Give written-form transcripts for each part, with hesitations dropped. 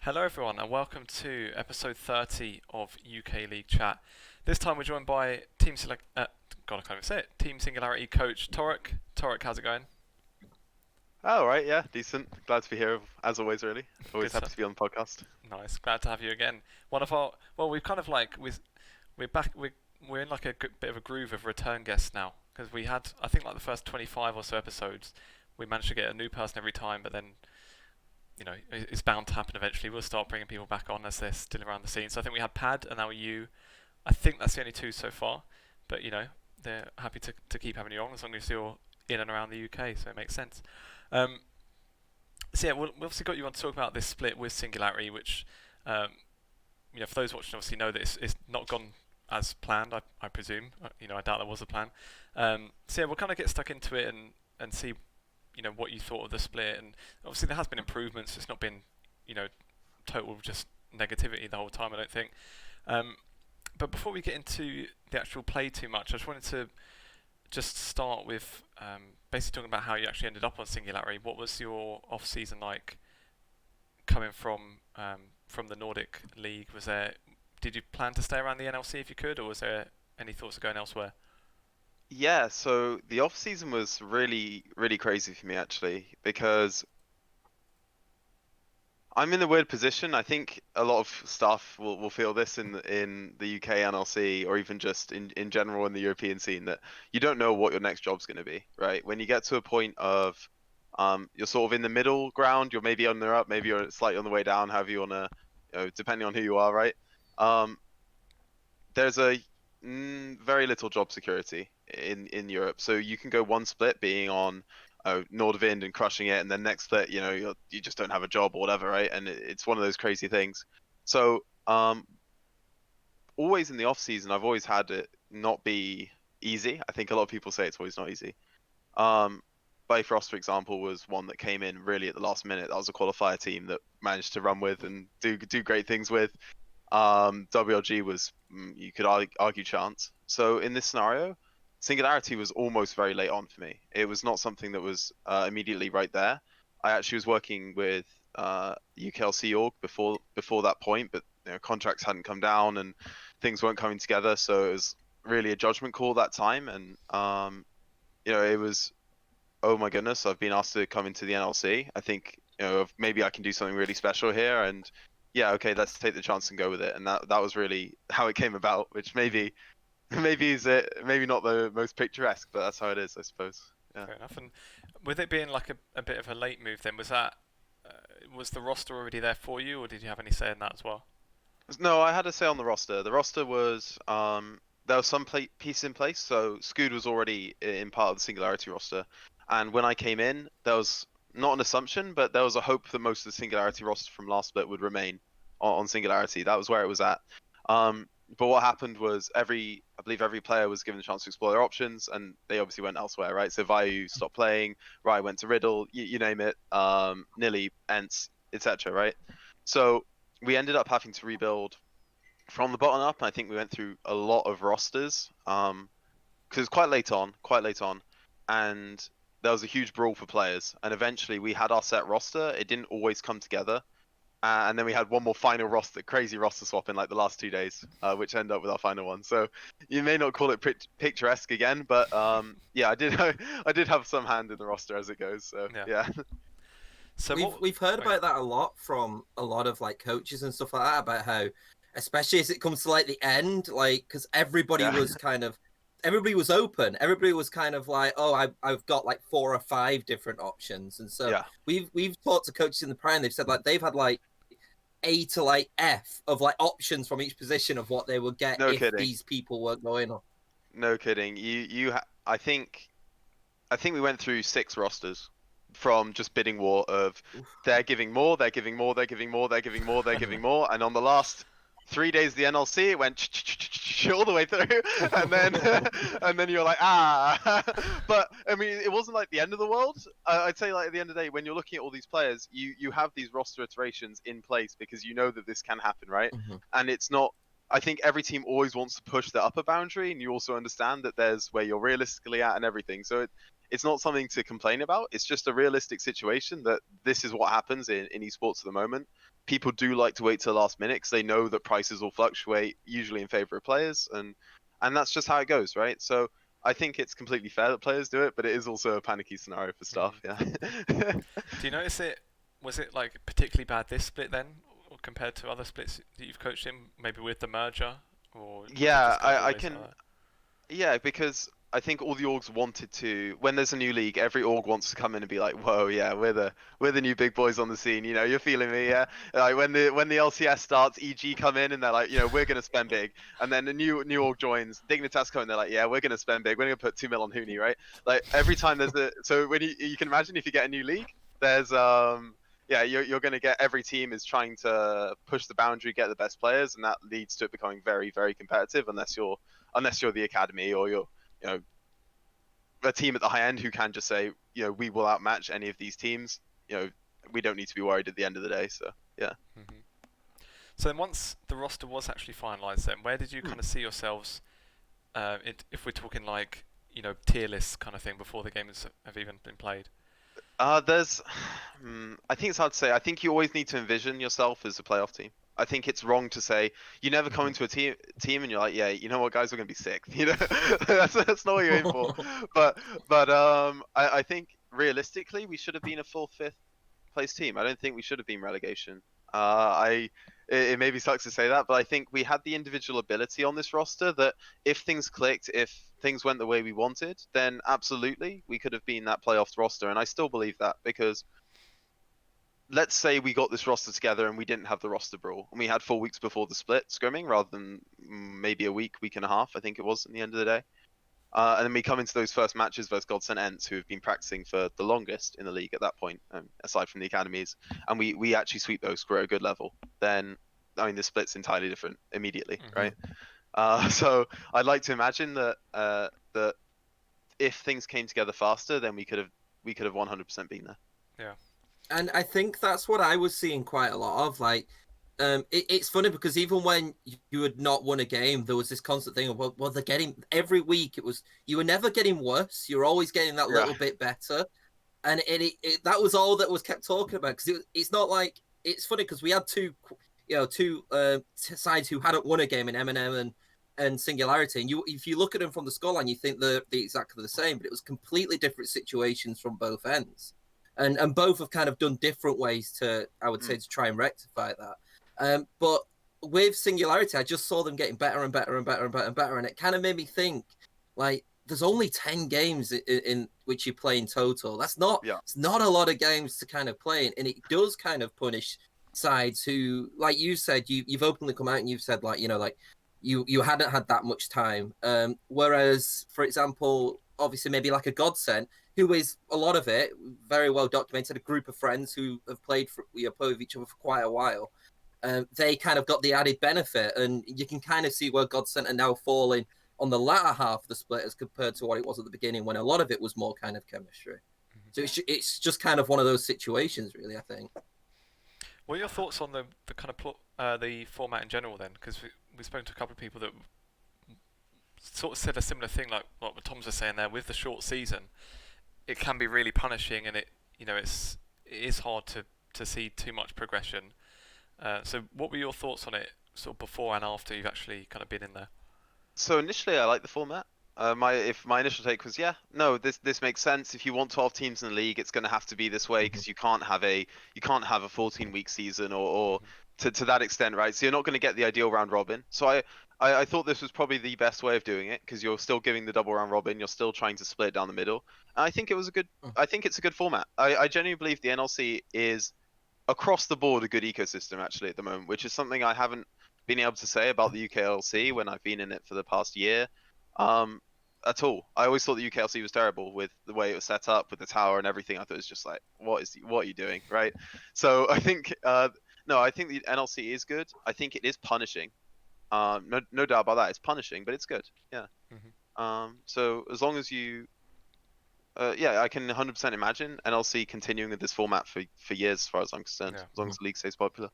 Hello everyone and welcome to episode 30 of UK League Chat. This time we're joined by God, I can't even say it. Team Singularity coach Torok. Torok, how's it going? Oh, right, yeah, decent. Glad to be here as always, really. Good Always happy stuff. to be on the podcast. Nice. Glad to have you again. We've kind of like we're back we're in like a bit of a groove of return guests now because we had I think like the first 25 or so episodes we managed to get a new person every time, but then it's bound to happen eventually. We'll start bringing people back on as they're still around the scene. So I think we had Pad and now you. I think that's the only two so far, but they're happy to keep having you on as long as you're in and around the UK, so it makes sense. Um, so yeah, we obviously got you on to talk about this split with Singularity, which for those watching, obviously know that it's not gone as planned. I presume. I doubt there was a plan. So yeah, we'll kind of get stuck into it and see what you thought of the split, and obviously there has been improvements. It's not been total just negativity the whole time, I don't think. But before we get into the actual play too much, I just wanted to just start with basically talking about how you actually ended up on Singularity. What was your off season like coming from the Nordic League? Did you plan to stay around the NLC if you could, or was there any thoughts of going elsewhere? Yeah, so the off season was really, really crazy for me actually, because I'm in a weird position. I think a lot of staff will feel this in the UK NLC or even just in general in the European scene that you don't know what your next job's going to be, right? When you get to a point of you're sort of in the middle ground, you're maybe on the up, maybe you're slightly on the way down, however you wanna, depending on who you are, right? Um, there's a very little job security in Europe. So you can go one split being on Nordavind and crushing it, and then next split, you just don't have a job or whatever, right? And it's one of those crazy things. So always in the off season, I've always had it not be easy. I think a lot of people say it's always not easy. Um, Bifrost, for example, was one that came in really at the last minute. That was a qualifier team that managed to run with and do great things with. WLG was, you could argue, chance. So in this scenario, Singularity was almost very late on for me. It was not something that was immediately right there. I actually was working with UKLC org before that point, but contracts hadn't come down and things weren't coming together. So it was really a judgment call that time, and it was, oh my goodness, I've been asked to come into the NLC. I think maybe I can do something really special here, and yeah, okay, let's take the chance and go with it. And that was really how it came about, which maybe not the most picturesque, but that's how it is, I suppose. Yeah. Fair enough. And with it being like a bit of a late move, then was the roster already there for you, or did you have any say in that as well? No, I had to say on the roster. The roster was there was some piece in place, so Scoot was already in part of the Singularity roster, and when I came in, there was not an assumption, but there was a hope that most of the Singularity roster from last split would remain on Singularity. That was where it was at. But what happened was I believe every player was given a chance to explore their options, and they obviously went elsewhere, right? So Vayu stopped playing, Rai went to Riddle, you name it, Nilly, ENCE, etc., right? So we ended up having to rebuild from the bottom up, and I think we went through a lot of rosters because it's quite late on, and there was a huge brawl for players. And eventually, we had our set roster. It didn't always come together, and then we had one more final roster, crazy roster swap in like the last 2 days, which ended up with our final one. So you may not call it picturesque again, but yeah, I did I did have some hand in the roster as it goes. So Yeah. yeah. So We've heard sorry. about that a lot from a lot of like coaches and stuff like that, about how, especially as it comes to like the end, like because Yeah. everybody was open, everybody was kind of like, oh, I've got like 4 or 5 different options, and so Yeah. we've talked to coaches in the prime. They've said like they've had like A to like F of like options from each position of what they would get No if kidding. these people weren't going on. No kidding. I think we went through 6 rosters from just bidding war of they're giving more, they're giving more, they're giving more, they're giving more, they're giving more, and on the last 3 days of the NLC, it went all the way through, and then and then you're like but I mean, it wasn't like the end of the world. I'd say like at the end of the day, when you're looking at all these players, you have these roster iterations in place because you know that this can happen, right? And it's not. I think every team always wants to push the upper boundary, and you also understand that there's where you're realistically at and everything. So it's not something to complain about. It's just a realistic situation that this is what happens in esports at the moment. people do like to wait till the last minute because they know that prices will fluctuate, usually in favor of players, and that's just how it goes, right? So I think it's completely fair that players do it, but it is also a panicky scenario for staff. Yeah. Do you notice it? Was it like particularly bad this split then, or compared to other splits that you've coached in, maybe with the merger, or was it Yeah, just kind of I always can. like that? Yeah, because I think all the orgs wanted to. When there's a new league, every org wants to come in and be like, "Whoa, yeah, we're the new big boys on the scene." You know, you're feeling me, yeah. Like when the LCS starts, EG come in and they're like, we're gonna spend big, and then the new org joins, Dignitas come in, they're like, "Yeah, we're gonna spend big. We're gonna put 2 mil on Huni," right? Like every time there's a. So when you can imagine if you get a new league, there's yeah, you're going to get every team is trying to push the boundary, get the best players, and that leads to it becoming very, very competitive. Unless you're the academy or you're a team at the high end who can just say, we will outmatch any of these teams. We don't need to be worried at the end of the day. So yeah. Hmm. So then, once the roster was actually finalised, then where did you kind of see yourselves? If we're talking like tier lists kind of thing before the games have even been played. There's, I think it's hard to say. I think you always need to envision yourself as a playoff team. I think it's wrong to say you never come into a team and you're like, yeah, you know what, guys, we're gonna be sick. That's not what you're aiming for. But I think realistically we should have been a full fifth place team. I don't think we should have been relegation. It maybe sucks to say that, but I think we had the individual ability on this roster that if things clicked, if things went the way we wanted, then absolutely we could have been that playoff roster. And I still believe that because let's say we got this roster together and we didn't have the roster brawl and we had 4 weeks before the split scrimming rather than maybe a week and a half, I think it was in the end of the day. And then we come into those first matches versus Godsent and ENCE, who have been practicing for the longest in the league at that point, aside from the academies, and we actually sweep those, we're at a good level. Then, I mean, the split's entirely different immediately, right? So I'd like to imagine that that if things came together faster, then we could have 100% been there. Yeah. And I think that's what I was seeing quite a lot of. Like, it's funny because even when you had not won a game, there was this constant thing of, well, they're getting every week. It was you were never getting worse. You were always getting that little bit better, and that was all that was kept talking about. Because it's not like it's funny because we had two sides who hadn't won a game in M&M and Singularity, and if you look at them from the scoreline, you think they're exactly the same, but it was completely different situations from both ends. And both have kind of done different ways to, I would say, to try and rectify that. But with Singularity, I just saw them getting better and better and better and better and better, and it kind of made me think, like, there's only 10 games in which you play in total. It's not a lot of games to kind of play in, and it does kind of punish sides who, like you said, you've openly come out and you've said, like, you hadn't had that much time. Whereas, for example, obviously maybe like a Godsent, who is a lot of it very well documented, a group of friends who have played with each other for quite a while. They kind of got the added benefit, and you can kind of see where Godsent are now falling on the latter half of the split as compared to what it was at the beginning, when a lot of it was more kind of chemistry. So it's just kind of one of those situations, really, I think. What are your thoughts on the kind of the format in general then? Because we spoke to a couple of people that sort of said a similar thing, like what Tom's was saying there. With the short season, it can be really punishing, and it is hard to see too much progression. So what were your thoughts on it, sort of before and after you've actually kind of been in there? So initially, I like the format. My initial take was, this makes sense. If you want 12 teams in the league, it's going to have to be this way because you can't have a 14-week season or to that extent, right? So you're not going to get the ideal round robin. So I thought this was probably the best way of doing it because you're still giving the double round robin. You're still trying to split it down the middle. And I think it was I think it's a good format. I genuinely believe the NLC is across the board a good ecosystem actually at the moment, which is something I haven't been able to say about the UKLC when I've been in it for the past year. At all. I always thought the UKLC was terrible with the way it was set up with the tower and everything. I thought it was just like, what are you doing, right? So I think I think the NLC is good. I think it is punishing. No doubt about that. It's punishing, but it's good. Yeah. So as long as you I can 100% imagine NLC continuing with this format for years, as far as I'm concerned, as long as the league stays popular.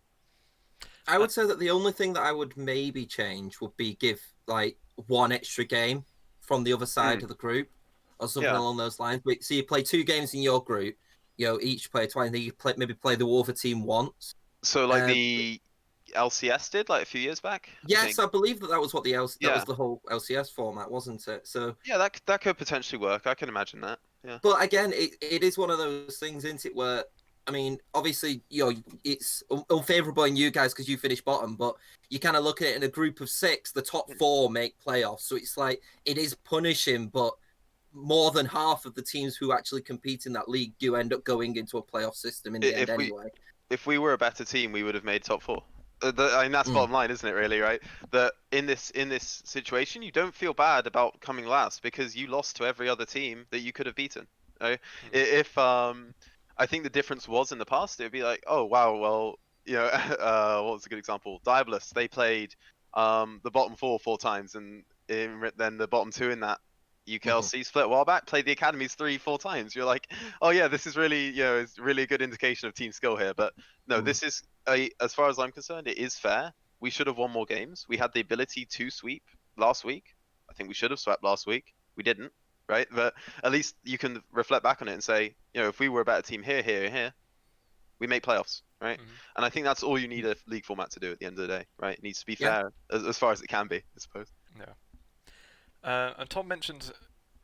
I would say that the only thing that I would maybe change would be give like one extra game from the other side of the group or something along those lines. So you play 2 games in your group, each player twice, and then you maybe play the other team once. So like Um, the LCS did like a few years back. yes, I believe that was what that was Yeah. the whole LCS format, wasn't it? So Yeah, that could potentially work. I can imagine that. Yeah. but again, it is one of those things, isn't it? Where I mean, obviously, it's unfavorable in you guys because you finished bottom, but you kind of look at it in a group of 6, the top 4 make playoffs. So it's like it is punishing, but more than half of the teams who actually compete in that league do end up going into a playoff system in the end anyway. If we were a better team, we would have made top 4. I mean, that's Mm. bottom line, isn't it? Really, right? That in this situation, you don't feel bad about coming last because you lost to every other team that you could have beaten. Right? If I think the difference was in the past, it'd be like, oh wow, well, you know, what was a good example? Diabolus, they played the bottom 4 times, and then the bottom 2 in that UKLC split a while back played the academies 3-4 times. You're like, oh yeah, this is really, it's really a good indication of team skill here. But no, this is as far as I'm concerned, it is fair. We should have won more games. We had the ability to sweep last week. I think we should have swept last week. We didn't, right? But at least you can reflect back on it and say, if we were a better team here, we make playoffs, right? And I think that's all you need a league format to do at the end of the day, right? It needs to be fair as far as it can be, I suppose. Yeah. And Tom mentioned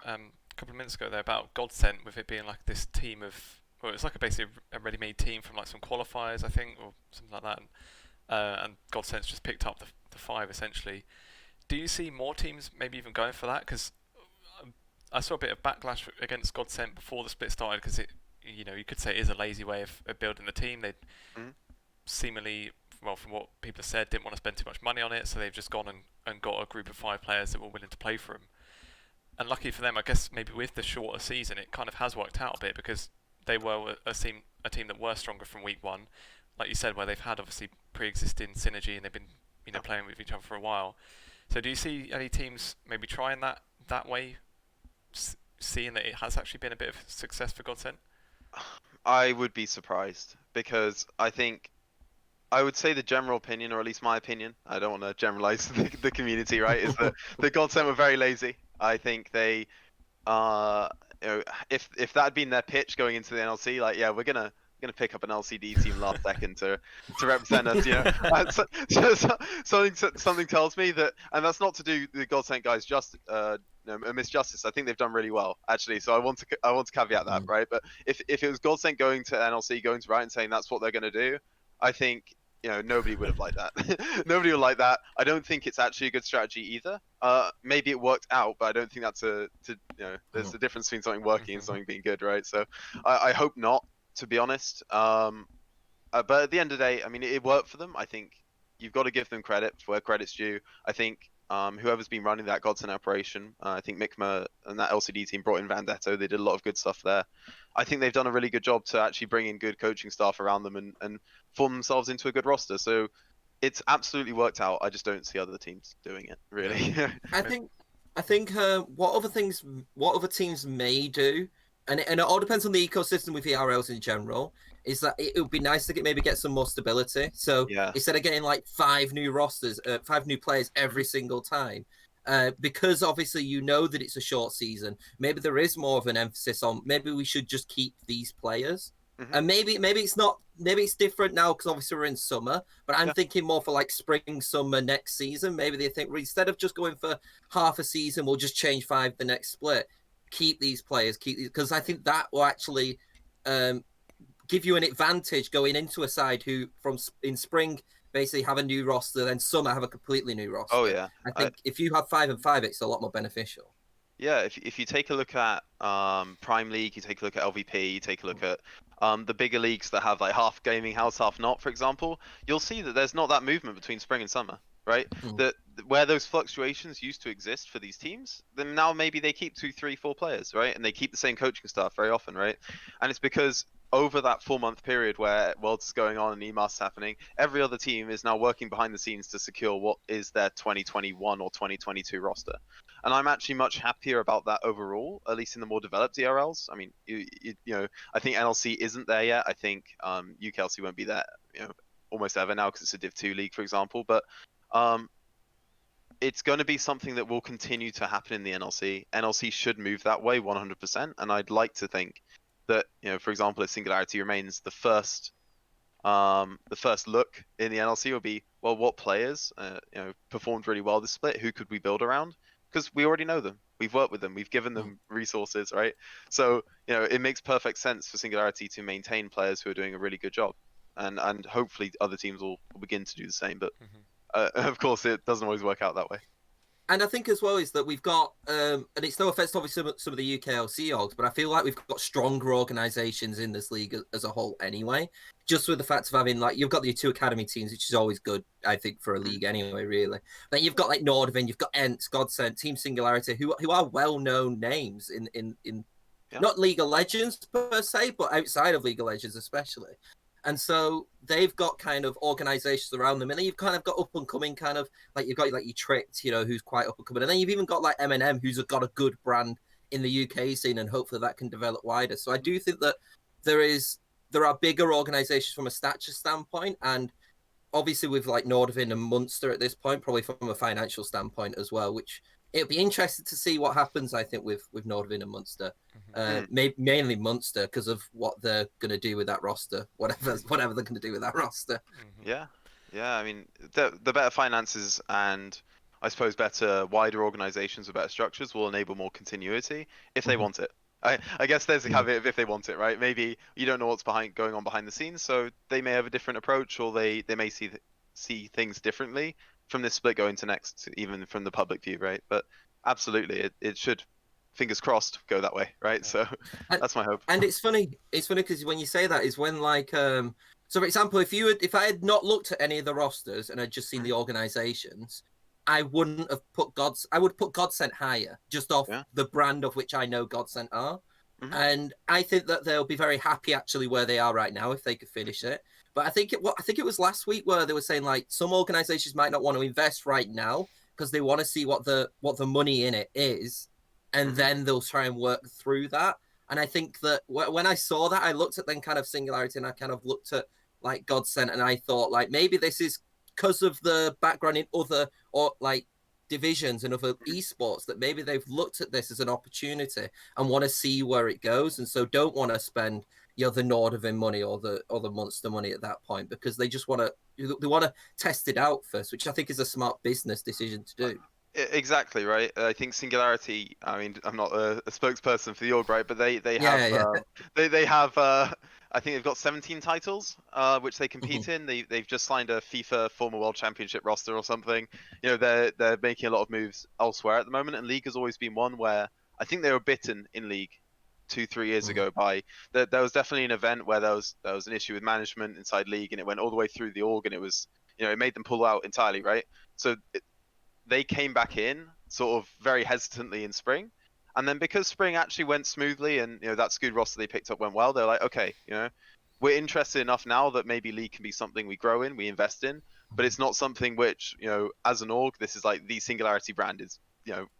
a couple of minutes ago there about Godsent, with it being like this team of, well, it's like basically a ready-made team from like some qualifiers, I think, or something like that. And Godsent's just picked up the 5 essentially. Do you see more teams maybe even going for that? Because I saw a bit of backlash against Godsent before the split started, because you could say it is a lazy way of building the team. They seemingly, well, from what people have said, didn't want to spend too much money on it, so they've just gone and got a group of 5 players that were willing to play for them. And lucky for them, I guess maybe with the shorter season, it kind of has worked out a bit, because they were a team that were stronger from week 1, like you said, where they've had obviously pre-existing synergy and they've been playing with each other for a while. So do you see any teams maybe trying that way, seeing that it has actually been a bit of success for Godsent? I would be surprised, because I would say the general opinion, or at least my opinion, I don't want to generalize the community, right, is that the Godsent were very lazy. I think they, if that had been their pitch going into the NLC, like, yeah, we're gonna pick up an LCD team last second to represent us, something tells me that, and that's not to do the Godsent guys just a misjustice. I think they've done really well, actually. So I want to caveat that, right? But if it was Godsent going to NLC, going to Riot and saying that's what they're going to do, I think nobody would have liked that. Nobody would like that. I don't think it's actually a good strategy either. Maybe it worked out, but I don't think that's there's a difference between something working and something being good, right? So I hope not, to be honest. But at the end of the day, I mean, it worked for them. I think you've got to give them credit for where credit's due. I think whoever's been running that Godsent operation, I think Mikma and that LCD team brought in Vandetto. They did a lot of good stuff there. I think they've done a really good job to actually bring in good coaching staff around them and form themselves into a good roster. So it's absolutely worked out. I just don't see other teams doing it, really. I think what other teams may do, and it all depends on the ecosystem with ERLs in general, is that it would be nice to get some more stability. So instead of getting like 5 new rosters, 5 new players every single time, because obviously that it's a short season, maybe there is more of an emphasis on maybe we should just keep these players. And maybe it's not, maybe it's different now because obviously we're in summer, but I'm thinking more for like spring, summer next season. Maybe they think, instead of just going for half a season, we'll just change 5 the next split. Keep these players, because I think that will actually give you an advantage going into a side who in spring basically have a new roster, then summer have a completely new roster. Oh yeah, I think if you have 5 and 5, it's a lot more beneficial. Yeah, if you take a look at Prime League, you take a look at LVP, you take a look at the bigger leagues that have like half gaming house, half not, for example, you'll see that there's not that movement between spring and summer, right? That where those fluctuations used to exist for these teams, then now maybe they keep 2, 3, 4 players, right? And they keep the same coaching staff very often, right? And it's because over that 4-month period where Worlds is going on and EMAS is happening, every other team is now working behind the scenes to secure what is their 2021 or 2022 roster. And I'm actually much happier about that overall, at least in the more developed ERLs. I mean, I think NLC isn't there yet. I think UKLC won't be there, almost ever now because it's a Div 2 league, for example. But it's going to be something that will continue to happen in the NLC. NLC should move that way 100%. And I'd like to think that, for example, if Singularity remains the first the first look in the NLC will be, well, what players performed really well this split? Who could we build around? Because we already know them. We've worked with them. We've given them resources, right? So it makes perfect sense for Singularity to maintain players who are doing a really good job, and hopefully other teams will begin to do the same. But of course, it doesn't always work out that way. And I think as well is that we've got, and it's no offense to obviously some of the UKLC orgs, but I feel like we've got stronger organisations in this league as a whole anyway. Just with the fact of having, like, you've got the 2 academy teams, which is always good, I think, for a league anyway, really. Then you've got, like, Nordavind, you've got ENCE, Godsent, Team Singularity, who are well-known names in not League of Legends per se, but outside of League of Legends especially. And so they've got kind of organizations around them. And then you've kind of got up and coming kind of like you've got like your Tricked, who's quite up and coming. And then you've even got like M&M, who's got a good brand in the UK scene, and hopefully that can develop wider. So I do think that there are bigger organizations from a stature standpoint, and obviously with like Nordavind and Munster at this point, probably from a financial standpoint as well, which it'll be interesting to see what happens, I think, with Nordavind and Munster. Mainly Munster because of what they're going to do with that roster, whatever they're going to do with that roster. Yeah. I mean, the better finances and I suppose better, wider organizations with better structures will enable more continuity if they want it. I guess there's a caveat of if they want it, right? Maybe you don't know what's going on behind the scenes, so they may have a different approach, or they may see things differently from this split going to next, even from the public view, right? But absolutely, it should, fingers crossed, go that way, right? Yeah. So that's my hope. And it's funny because when you say that is when like so for example, if I had not looked at any of the rosters and had just seen the organizations, I wouldn't have I would put Godsent higher just off the brand of which I know Godsent are. And I think that they'll be very happy actually where they are right now if they could finish it. But I think it was last week where they were saying like some organizations might not want to invest right now because they want to see what the money in it is, and then they'll try and work through that. And I think that when I saw that, I looked at then kind of Singularity, and I kind of looked at like Godsent, and I thought like maybe this is because of the background in other or like divisions and other esports that maybe they've looked at this as an opportunity and want to see where it goes, and so don't want to spend the Nordavind money or the Munster money at that point because they just want to test it out first, which I think is a smart business decision to do. Exactly right. I think Singularity. I mean, I'm not a spokesperson for the org, right? But they have I think they've got 17 titles which they compete in. They've just signed a FIFA former World Championship roster or something. They're making a lot of moves elsewhere at the moment, and League has always been one where I think they were bitten in League 2-3 years ago by there was definitely an event where there was an issue with management inside League, and it went all the way through the org, and it was it made them pull out entirely, right? So they came back in sort of very hesitantly in spring, and then because spring actually went smoothly and that Scoot roster they picked up went well, they're like, okay, we're interested enough now that maybe League can be something we grow in, we invest in, but it's not something which as an org, this is like the Singularity brand is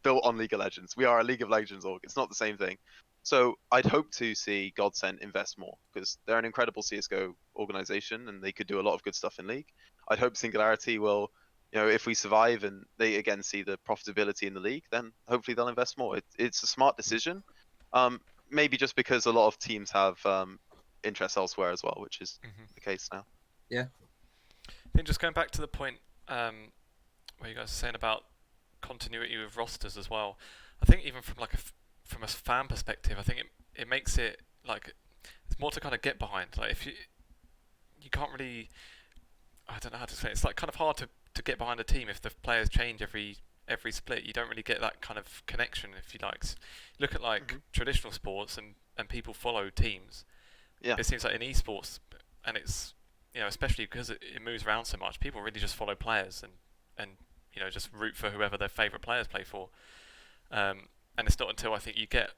built on League of Legends. We are a League of Legends org. It's not the same thing. So I'd hope to see Godsent invest more because they're an incredible CSGO organization and they could do a lot of good stuff in League. I'd hope Singularity will, if we survive and they again see the profitability in the league, then hopefully they'll invest more. It's a smart decision. Maybe just because a lot of teams have interests elsewhere as well, which is the case now. Yeah. I think just going back to the point where you guys are saying about continuity with rosters as well. I think even from from a fan perspective, I think it makes it like it's more to kind of get behind. Like if you can't really, I don't know how to say it. It's like kind of hard to get behind a team if the players change every split. You don't really get that kind of connection, if you like. Look at like traditional sports and people follow teams. Yeah. It seems like in esports, and it's especially because it moves around so much, people really just follow players and just root for whoever their favourite players play for. And it's not until I think you get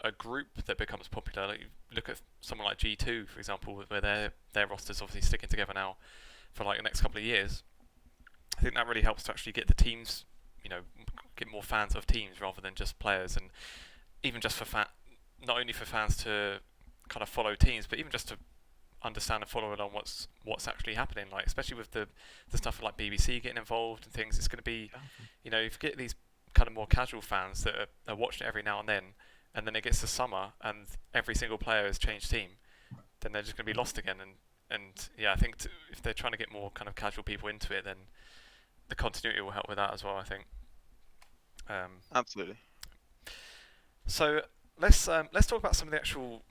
a group that becomes popular. Like you look at someone like G2, for example, where their roster's obviously sticking together now for like the next couple of years. I think that really helps to actually get the teams, get more fans of teams rather than just players, and even just for not only for fans to kind of follow teams, but even just to understand and follow along what's actually happening. Like especially with the stuff like BBC getting involved and things, it's going to be, if you get these kind of more casual fans that are watching it every now and then it gets to summer and every single player has changed team, then they're just going to be lost again, And yeah, I think if they're trying to get more kind of casual people into it, then the continuity will help with that as well, I think. Absolutely. So let's talk about some of the actual,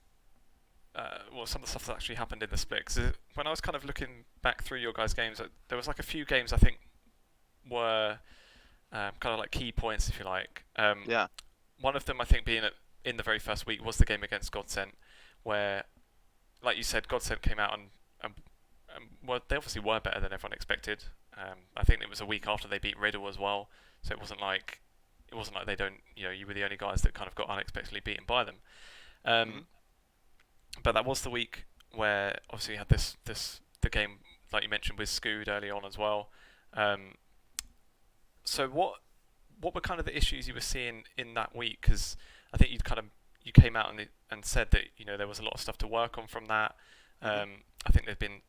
some of the stuff that actually happened in the split. 'Cause when I was kind of looking back through your guys' games, there was like a few games I think were kind of like key points, if you like. Yeah. One of them, I think, being in the very first week was the game against Godsent, where, like you said, Godsent came out and well, they obviously were better than everyone expected. I think it was a week after they beat Riddle as well, so it wasn't like they don't, you were the only guys that kind of got unexpectedly beaten by them. But that was the week where obviously you had the game, like you mentioned, with Scood early on as well. So what were kind of the issues you were seeing in that week? Because I think you came out and said that there was a lot of stuff to work on from that. I think there'd been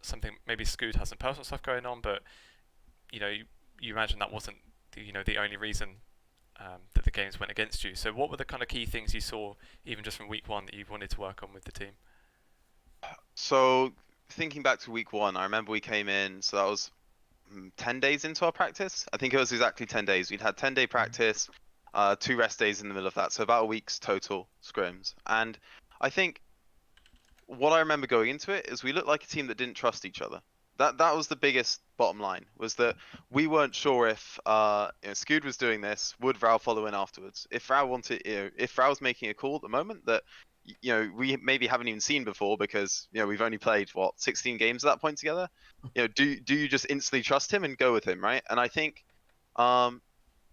something, maybe Scood has some personal stuff going on, but you imagine that wasn't the only reason that the games went against you. So what were the kind of key things you saw, even just from week one, that you wanted to work on with the team? So thinking back to week one, I remember we came in, so that was 10 days into our practice. I think it was exactly 10 days. We'd had 10-day practice, 2 rest days in the middle of that, so about a week's total scrims. And I think what I remember going into it is we looked like a team that didn't trust each other. That was the biggest bottom line, was that we weren't sure if Scood was doing this, would Vrao follow in afterwards? If Vrao if Vrao was making a call at the moment that we maybe haven't even seen before, because we've only played 16 games at that point together. Do you just instantly trust him and go with him, right? And I think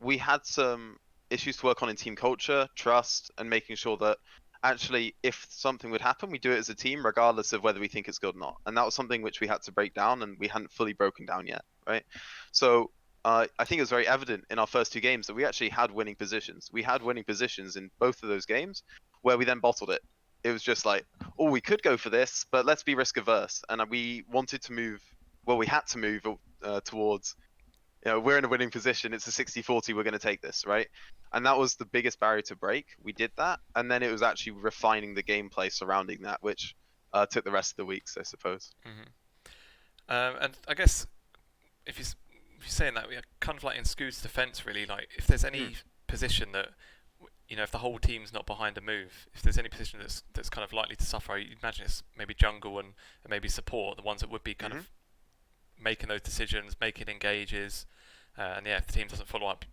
we had some issues to work on in team culture, trust, and making sure that actually, if something would happen, we do it as a team, regardless of whether we think it's good or not. And that was something which we had to break down, and we hadn't fully broken down yet, right? So I think it was very evident in our first 2 games that we actually had winning positions. We had winning positions in both of those games, where we then bottled it. It was just like, oh, we could go for this, but let's be risk averse. And we wanted to move, we had to move towards, we're in a winning position. It's a 60-40. We're going to take this, right? And that was the biggest barrier to break. We did that. And then it was actually refining the gameplay surrounding that, which took the rest of the weeks, I suppose. And I guess if you're saying that, we are kind of like in Scoot's defense, really, like if there's any position that, if the whole team's not behind a move, if there's any position that's kind of likely to suffer, you imagine it's maybe jungle and maybe support, the ones that would be kind of making those decisions, making engages, and if the team doesn't follow up,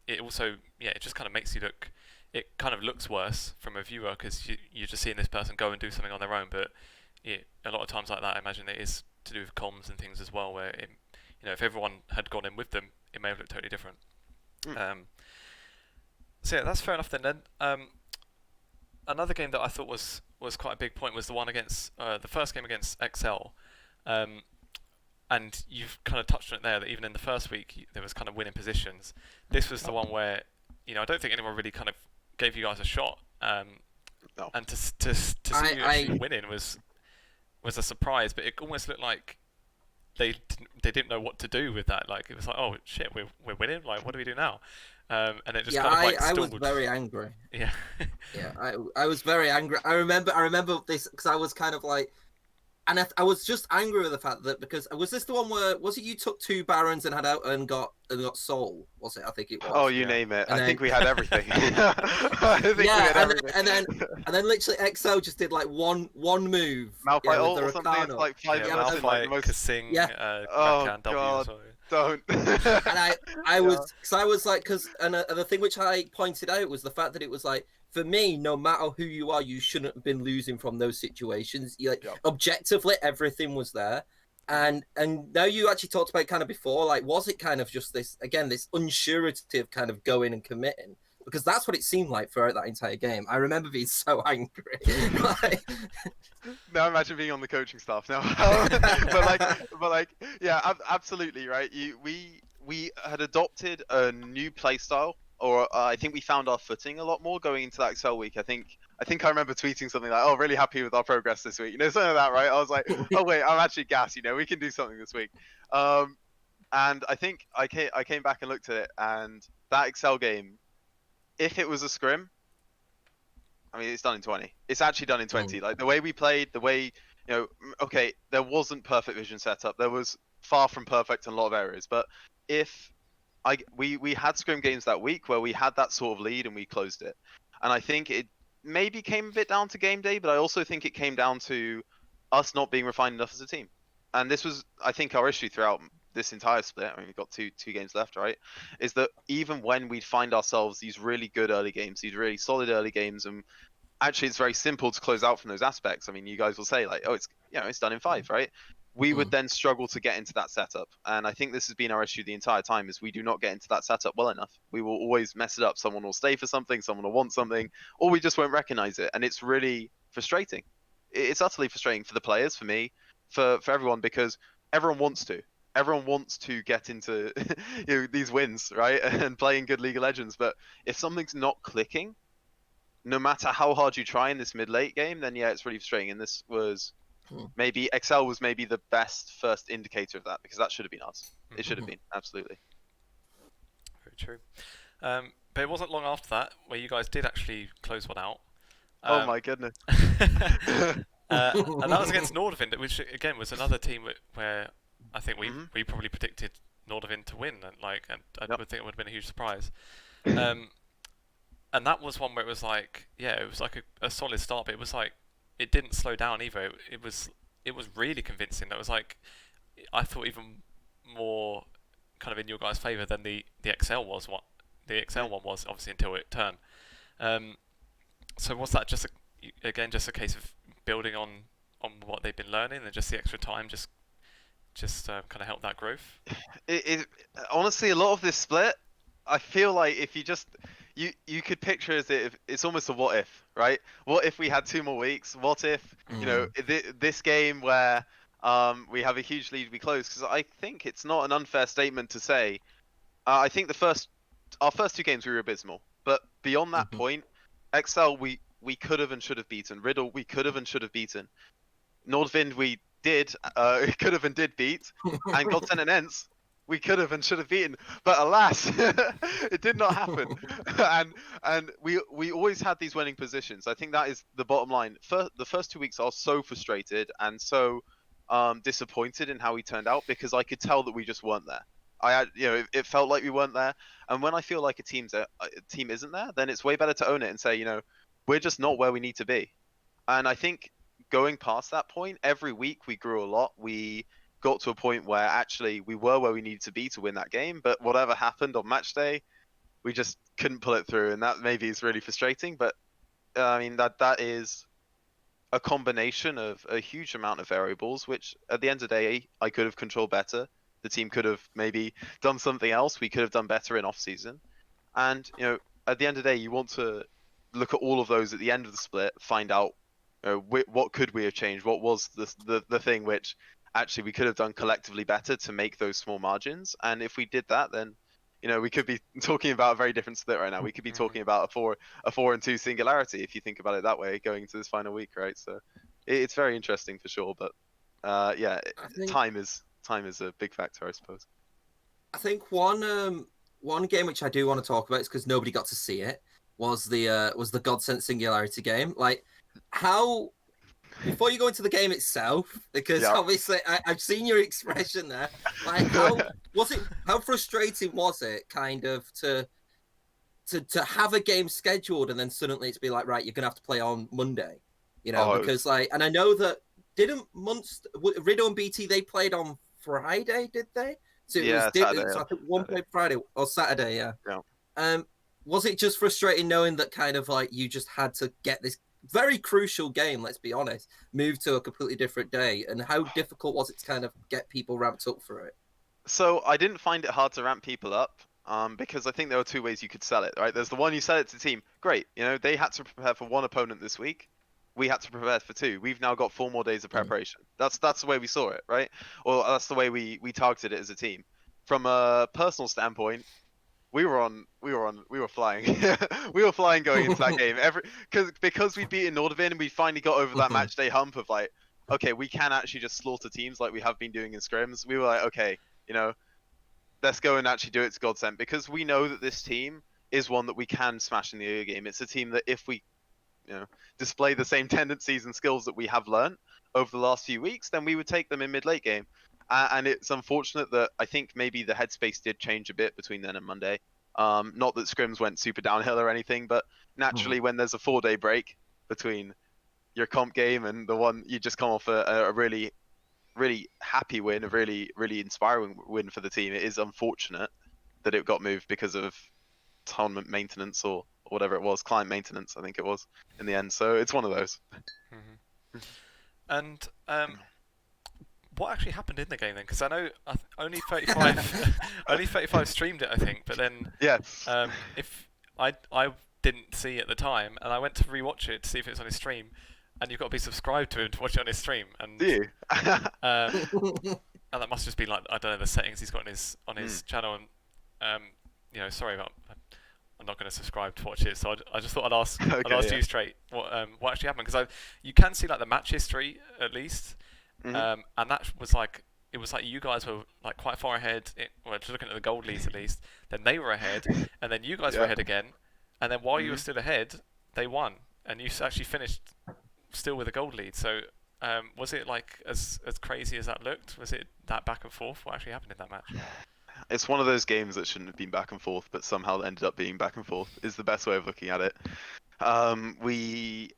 it also, it just kind of makes you look, it kind of looks worse from a viewer, because you're just seeing this person go and do something on their own. But a lot of times like that, I imagine it is to do with comms and things as well, where if everyone had gone in with them, it may have looked totally different. So that's fair enough then. Another game that I thought was quite a big point was the one against the first game against XL. And you've kind of touched on it there, that even in the first week there was kind of winning positions. This was the one where I don't think anyone really kind of gave you guys a shot. No. And to see you actually winning was a surprise, but it almost looked like they didn't know what to do with that. Like, it was like, oh shit, we're winning. Like, what do we do now? And it just kind of like stalled. I was very angry. Yeah. I was very angry. I remember this because I was kind of like, and I was just angry with the fact that, because was this the one where, was it you took 2 Barons and got Soul? Was it? I think it was. Oh, you name it. I think we had everything. I think we had everything. And then literally XL just did like one move. Malphite ult or something. It's like 5 minutes. Malphite, Kasing, oh God. Don't. And I was like, and the thing which I pointed out was the fact that it was like, for me, no matter who you are, you shouldn't have been losing from those situations. Objectively, everything was there. And now you actually talked about kind of before, like, was it kind of just this unsurety of kind of going and committing? Because that's what it seemed like throughout that entire game. I remember being so angry. Now imagine being on the coaching staff now. but yeah, absolutely, right? We had adopted a new play style, or I think we found our footing a lot more going into that Excel week. I think I remember tweeting something like, "Oh, really happy with our progress this week," something like that, right? I was like, "Oh wait, I'm actually gassed. We can do something this week." And I think I came back and looked at it, and that Excel game, if it was a scrim, I mean, it's done in 20. It's actually done in 20. Like, the way we played, the way okay, there wasn't perfect vision setup. There was far from perfect in a lot of areas. But if we had scrim games that week where we had that sort of lead and we closed it, and I think it maybe came a bit down to game day, but I also think it came down to us not being refined enough as a team. And this was, I think, our issue throughout this entire split. I mean, we've got two games left, right? Is that even when we'd find ourselves these really good early games, these really solid early games, and actually it's very simple to close out from those aspects. I mean, you guys will say like, oh, it's done in 5, right? We would then struggle to get into that setup, and I think this has been our issue the entire time: is we do not get into that setup well enough. We will always mess it up. Someone will stay for something, someone will want something, or we just won't recognize it, and it's really frustrating. It's utterly frustrating for the players, for me, for everyone, because everyone wants to. Everyone wants to get into these wins, right, and playing good League of Legends. But if something's not clicking, no matter how hard you try in this mid-late game, then yeah, it's really frustrating. And this was maybe Excel was maybe the best first indicator of that, because that should have been us. It should have been, absolutely. Very true. But it wasn't long after that where you guys did actually close one out. Oh my goodness. And that was against Nordavind, which again was another team where I think we probably predicted Nordavind to win, and I would think it would have been a huge surprise. And that was one where it was like, yeah, it was like a solid start, but it was like it didn't slow down either. It was really convincing. That was like, I thought even more kind of in your guys' favour than the Excel was. What the Excel one was, obviously, until it turned. So was that just a case of building on what they've been learning, and just the extra time just kind of helped that growth? Honestly, a lot of this split, I feel like if you just you could picture as if it's almost a what if, right? What if we had 2 more weeks? What if this game where we have a huge lead we close? Because I think it's not an unfair statement to say. I think our first 2 games we were abysmal, but beyond that point, Excel we could have and should have beaten. Riddle we could have and should have beaten. Nordavind we could have and did beat, and Godsent and ENCE we could have and should have beaten, but alas, it did not happen. and we always had these winning positions. I think that is the bottom line. The first 2 weeks I was so frustrated and so disappointed in how we turned out, because I could tell that we just weren't there. It felt like we weren't there. And when I feel like a team isn't there, then it's way better to own it and say, we're just not where we need to be. And I think going past that point, every week we grew a lot. We got to a point where actually we were where we needed to be to win that game, but whatever happened on match day, we just couldn't pull it through, and that maybe is really frustrating. But I mean, that is a combination of a huge amount of variables, which at the end of the day I could have controlled better. The team could have maybe done something else. We could have done better in off season. And at the end of the day, you want to look at all of those at the end of the split, find out what could we have changed, what was the thing which actually we could have done collectively better to make those small margins. And if we did that, then we could be talking about a very different split right now. We could be talking about a 4-2 Singularity, if you think about it that way, going into this final week, right? So it's very interesting for sure. But yeah, time is a big factor, I suppose. I think one game which I do want to talk about, is because nobody got to see it, was the Godsent Singularity game. Like, how, before you go into the game itself, because obviously I've seen your expression there. Like, how frustrating was it, kind of, to have a game scheduled and then suddenly it's be like, right, you're gonna have to play on Monday, because like, and I know that didn't Munster, Riddle and BT, they played on Friday, did they? So it was Saturday, so I think one played Friday or Saturday, yeah. Was it just frustrating knowing that kind of like you just had to get this very crucial game, let's be honest, moved to a completely different day, and how difficult was it to kind of get people ramped up for it? So I didn't find it hard to ramp people up, because I think there were 2 ways you could sell it, right? There's the one, you sell it to the team, great, they had to prepare for 1 opponent this week. We had to prepare for 2. We've now got 4 more days of preparation. That's the way we saw it, right? Or that's the way we targeted it as a team. From a personal standpoint, we were flying. We were flying going into that game. Because we'd beaten Nordavind and we finally got over that match day hump of like, okay, we can actually just slaughter teams like we have been doing in scrims. We were like, okay, let's go and actually do it to Godsent, because we know that this team is one that we can smash in the early game. It's a team that if we display the same tendencies and skills that we have learned over the last few weeks, then we would take them in mid-late game. And it's unfortunate that I think maybe the headspace did change a bit between then and Monday. Not that scrims went super downhill or anything, but naturally when there's a 4-day break between your comp game and the one you just come off a really, really happy win, a really, really inspiring win for the team, it is unfortunate that it got moved because of tournament maintenance or whatever it was, client maintenance, I think it was in the end. So it's one of those. Mm-hmm. And what actually happened in the game then? Because I know only 35, only 35 streamed it, I think. But then, yes, if I didn't see it at the time, and I went to rewatch it to see if it was on his stream, and you've got to be subscribed to him to watch it on his stream. And do you? and that must just be like, I don't know, the settings he's got on his channel. And you know, sorry about. I'm not going to subscribe to watch it, so I just thought I'd ask you straight what actually happened, because you can see like the match history at least, and that was like you guys were like quite far ahead. Just looking at the gold leads at least, then they were ahead, and then you guys were ahead again, and then while you were still ahead, they won, and you actually finished still with a gold lead. So was it like as crazy as that looked? Was it that back and forth? What actually happened in that match? It's one of those games that shouldn't have been back and forth, but somehow ended up being back and forth, is the best way of looking at it. We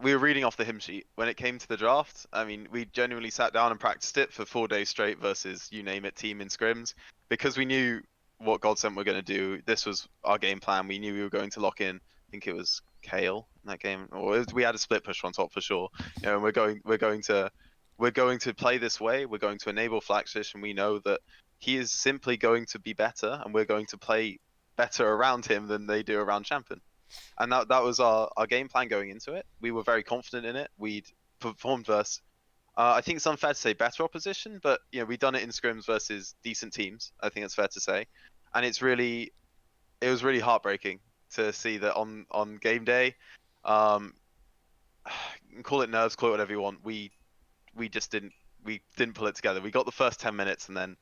were reading off the hymn sheet when it came to the draft. I mean, we genuinely sat down and practiced it for 4 days straight versus you name it team in scrims, because we knew what Godsent were going to do. This was our game plan. We knew we were going to lock in. I think it was Kale in that game, or we had a split push on top for sure. You know, and we're going to play this way. We're going to enable Flaxish, and we know that he is simply going to be better, and we're going to play better around him than they do around Champion. And that was our game plan going into it. We were very confident in it. We'd performed versus, I think it's unfair to say better opposition, but you know, we'd done it in scrims versus decent teams. I think it's fair to say. And it was really heartbreaking to see that on game day, call it nerves, call it whatever you want. We didn't pull it together. We got the first 10 minutes, and then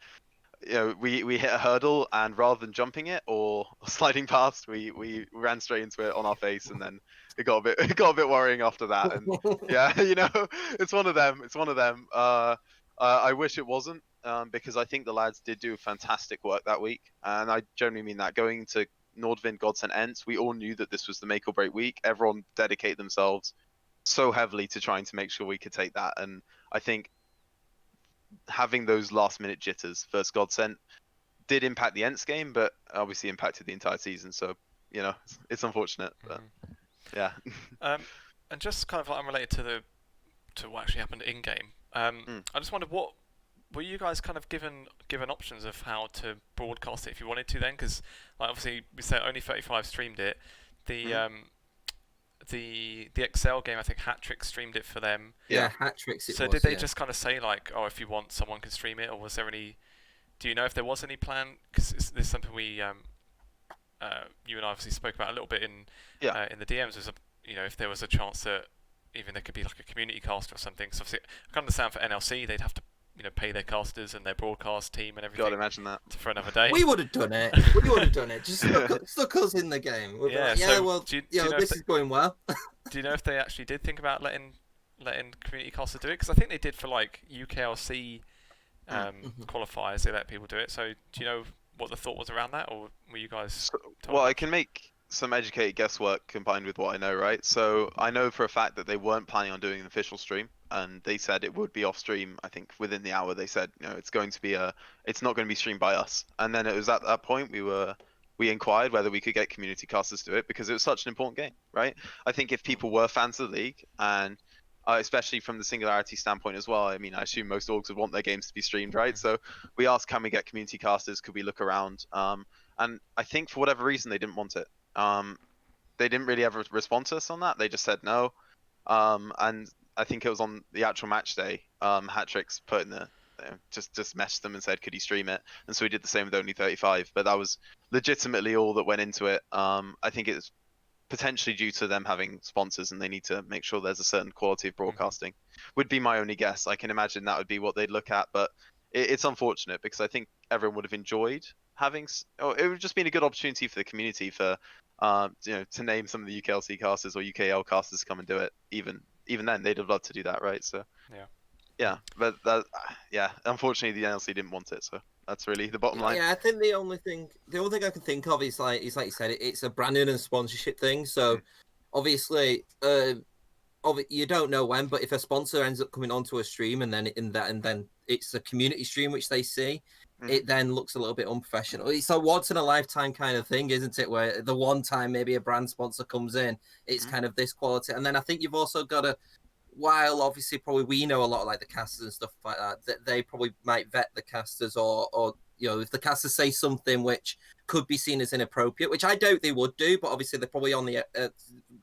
you know, we hit a hurdle, and rather than jumping it or sliding past, we ran straight into it on our face, and then it got a bit worrying after that. And yeah, you know, it's one of them. I wish it wasn't, because I think the lads did do fantastic work that week, and I genuinely mean that. Going to Nordavind, Godsent, ENCE, we all knew that this was the make or break week. Everyone dedicated themselves so heavily to trying to make sure we could take that, and I think having those last minute jitters versus Godsent did impact the ENCE game, but obviously impacted the entire season. So, you know, it's unfortunate, but yeah. And just kind of like unrelated to what actually happened in game. I just wondered, what were you guys kind of given options of how to broadcast it if you wanted to then? Because like obviously we said only 35 streamed it. The Excel game, I think Hat-Trick streamed it for them. Yeah, Hat-Tricks it so was, did they just kind of say like, oh, if you want, someone can stream it, or was there any? Do you know if there was any plan? Because this is something we, you and I obviously spoke about a little bit in the DMs. Was you know, if there was a chance that even there could be like a community cast or something. So obviously, I can understand for NLC they'd have to, you know, pay their casters and their broadcast team and everything. God, imagine that for another day. We would have done it. Just stuck us in the game. We'd yeah. Like, yeah. So well, this is going well. Do you know if they actually did think about letting community casters do it? Because I think they did for like UKLC qualifiers. They let people do it. So do you know what the thought was around that, or were you guys? Well, I can make some educated guesswork combined with what I know, right? So I know for a fact that they weren't planning on doing an official stream, and they said it would be off stream. I think within the hour they said, you know, it's not going to be streamed by us. And then it was at that point we inquired whether we could get community casters to do it, because it was such an important game, right? I think if people were fans of the league, and especially from the Singularity standpoint as well, I mean, I assume most orgs would want their games to be streamed, right? So we asked, can we get community casters? Could we look around? And I think for whatever reason they didn't want it. They didn't really ever respond to us on that. They just said no. And I think it was on the actual match day, Hat-Tricks put in the just messaged them and said, could he stream it? And so we did the same with only 35, but that was legitimately all that went into it. I think it's potentially due to them having sponsors, and they need to make sure there's a certain quality of broadcasting. Would be my only guess. I can imagine that would be what they'd look at, but it's unfortunate, because I think everyone would have enjoyed having, or it would just been a good opportunity for the community for, you know, to name some of the UKLC casters or UKL casters to come and do it, even even then they'd have loved to do that, right? So Yeah. yeah, but that yeah, unfortunately the NLC didn't want it, so that's really the bottom line. Yeah, I think the only thing I can think of is like you said, it's a branding and sponsorship thing. So obviously, you don't know when, but if a sponsor ends up coming onto a stream and then it's a community stream which they see, it then looks a little bit unprofessional. It's a once in a lifetime kind of thing, isn't it? Where the one time maybe a brand sponsor comes in, it's kind of this quality, and then I think you've also got to. While obviously probably we know a lot of like the casters and stuff like that they probably might vet the casters or if the casters say something which could be seen as inappropriate, which I doubt they would do, but obviously they're probably on the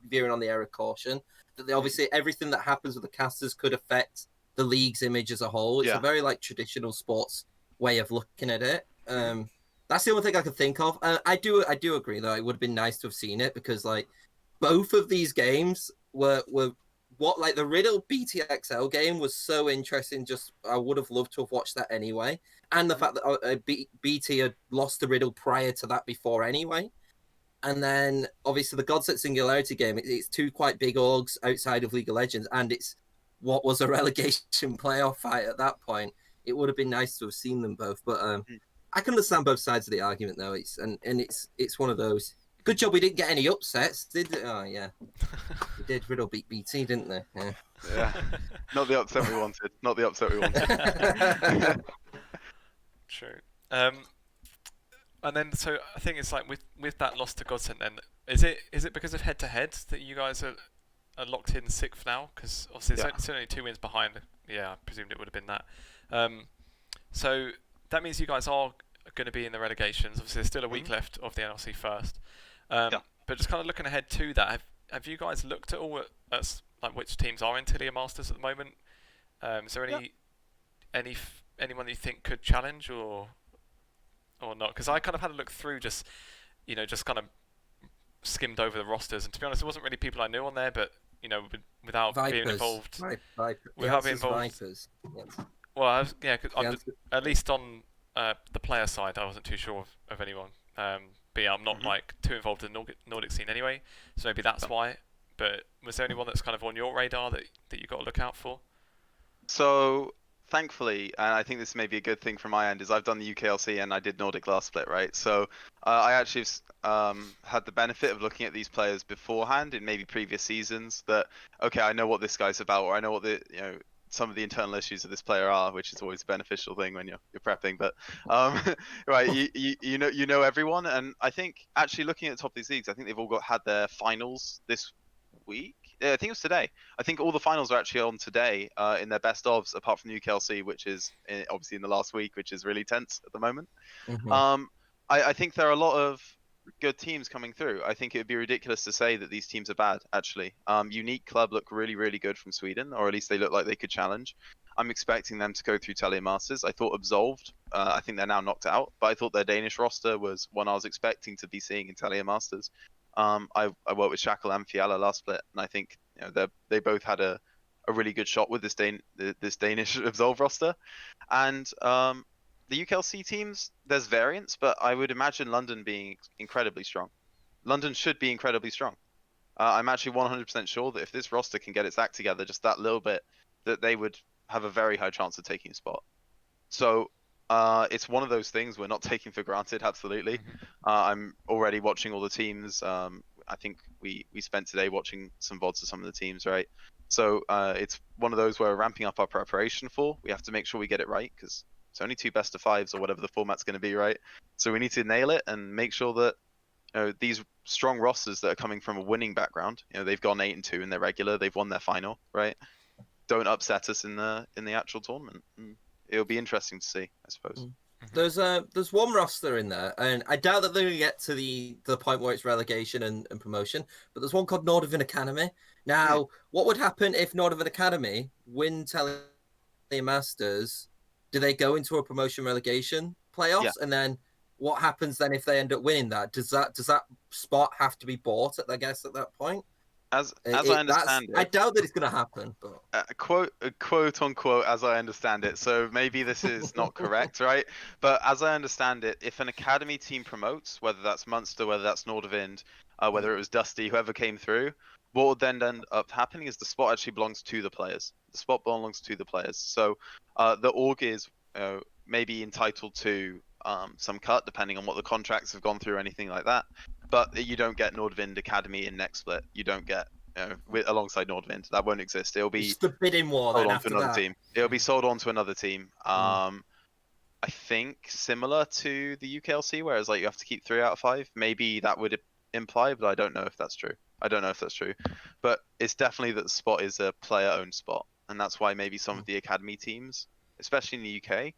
veering on the error caution. That they obviously everything that happens with the casters could affect the league's image as a whole. It's a very like traditional sports way of looking at it. That's the only thing I can think of. I do agree though. It would have been nice to have seen it because like both of these games were what like the Riddle BTXL game was so interesting. Just I would have loved to have watched that anyway, and the fact that BT had lost to Riddle prior to that before anyway, and then obviously the Godsent Singularity game. It's two quite big orgs outside of League of Legends, and it's what was a relegation playoff fight at that point. It would have been nice to have seen them both, but I can understand both sides of the argument though. It's one of those. Good job we didn't get any upsets, did it? Oh, yeah. We did. Riddle beat BT, didn't they? Yeah. Not the upset we wanted. Not the upset we wanted. True. And then, so I think it's like with that loss to Godsent then, is it because of head-to-head that you guys are locked in 6th now? Because obviously it's only 2 wins behind. Yeah, I presumed it would have been that. So that means you guys are going to be in the relegations. Obviously, there's still a week left of the NLC first. But just kind of looking ahead to that, have you guys looked at all at like which teams are in Telia Masters at the moment? Is there anyone that you think could challenge or not? Because I kind of had a look through, just kind of skimmed over the rosters, and to be honest, there wasn't really people I knew on there, but without being involved, without being involved. Vipers. Yes. Well, at least on the player side, I wasn't too sure of anyone. But yeah, I'm not like too involved in the Nordic scene anyway, so maybe that's why. But was there anyone that's kind of on your radar that you got to look out for? So thankfully, and I think this may be a good thing from my end, is I've done the UKLC and I did Nordic last split, right? So I actually had the benefit of looking at these players beforehand in maybe previous seasons. That okay, I know what this guy's about, or I know what some of the internal issues of this player are, which is always a beneficial thing when you're prepping. But right, you know everyone, and I think actually looking at the top of these leagues, I think they've all had their finals this week. Yeah, I think it was today. I think all the finals are actually on today in their best ofs, apart from the UKLC, which is obviously in the last week, which is really tense at the moment. I think there are a lot of good teams coming through. I think it would be ridiculous to say that these teams are bad, actually. Unique Club look really, really good from Sweden, or at least they look like they could challenge. I'm expecting them to go through Telia Masters. I thought Absolved, I think they're now knocked out, but I thought their Danish roster was one I was expecting to be seeing in Telia Masters. I worked with Shackle and Fiala last split, and I think they both had a really good shot with this Danish Absolved roster. And the UKLC teams, there's variance, but I would imagine London being incredibly strong. London should be incredibly strong. I'm actually 100% sure that if this roster can get its act together just that little bit, that they would have a very high chance of taking a spot. So it's one of those things we're not taking for granted, absolutely. I'm already watching all the teams. I think we spent today watching some VODs of some of the teams, right? So it's one of those where we're ramping up our preparation for. We have to make sure we get it right, because it's only 2 best of 5s or whatever the format's going to be, right? So we need to nail it and make sure that these strong rosters that are coming from a winning background, they've gone 8-2 in their regular, they've won their final, right? Don't upset us in the actual tournament. It'll be interesting to see, I suppose. There's one roster in there, and I doubt that they're going to get to the point where it's relegation and promotion, but there's one called Nordavind Academy. Now, what would happen if Nordavind Academy win Telia Masters? Do they go into a promotion relegation playoffs? Yeah. And then what happens then if they end up winning that? Does that spot have to be bought at that point? As I understand it, I doubt that it's going to happen. But quote unquote, as I understand it. So maybe this is not correct, right? But as I understand it, if an academy team promotes, whether that's Munster, whether that's Nordavind, whether it was Dusty, whoever came through, what would then end up happening is the spot actually belongs to the players. The spot belongs to the players. So the org is maybe entitled to some cut depending on what the contracts have gone through or anything like that. But you don't get Nordavind Academy in next split. You don't get alongside Nordavind. That won't exist. It'll be It's the bidding war sold then on to after another that. team. It'll be sold on to another team. I think similar to the UKLC, whereas like you have to keep 3 out of 5. Maybe that would imply, but I don't know if that's true. But it's definitely that the spot is a player-owned spot, and that's why maybe some of the academy teams, especially in the UK,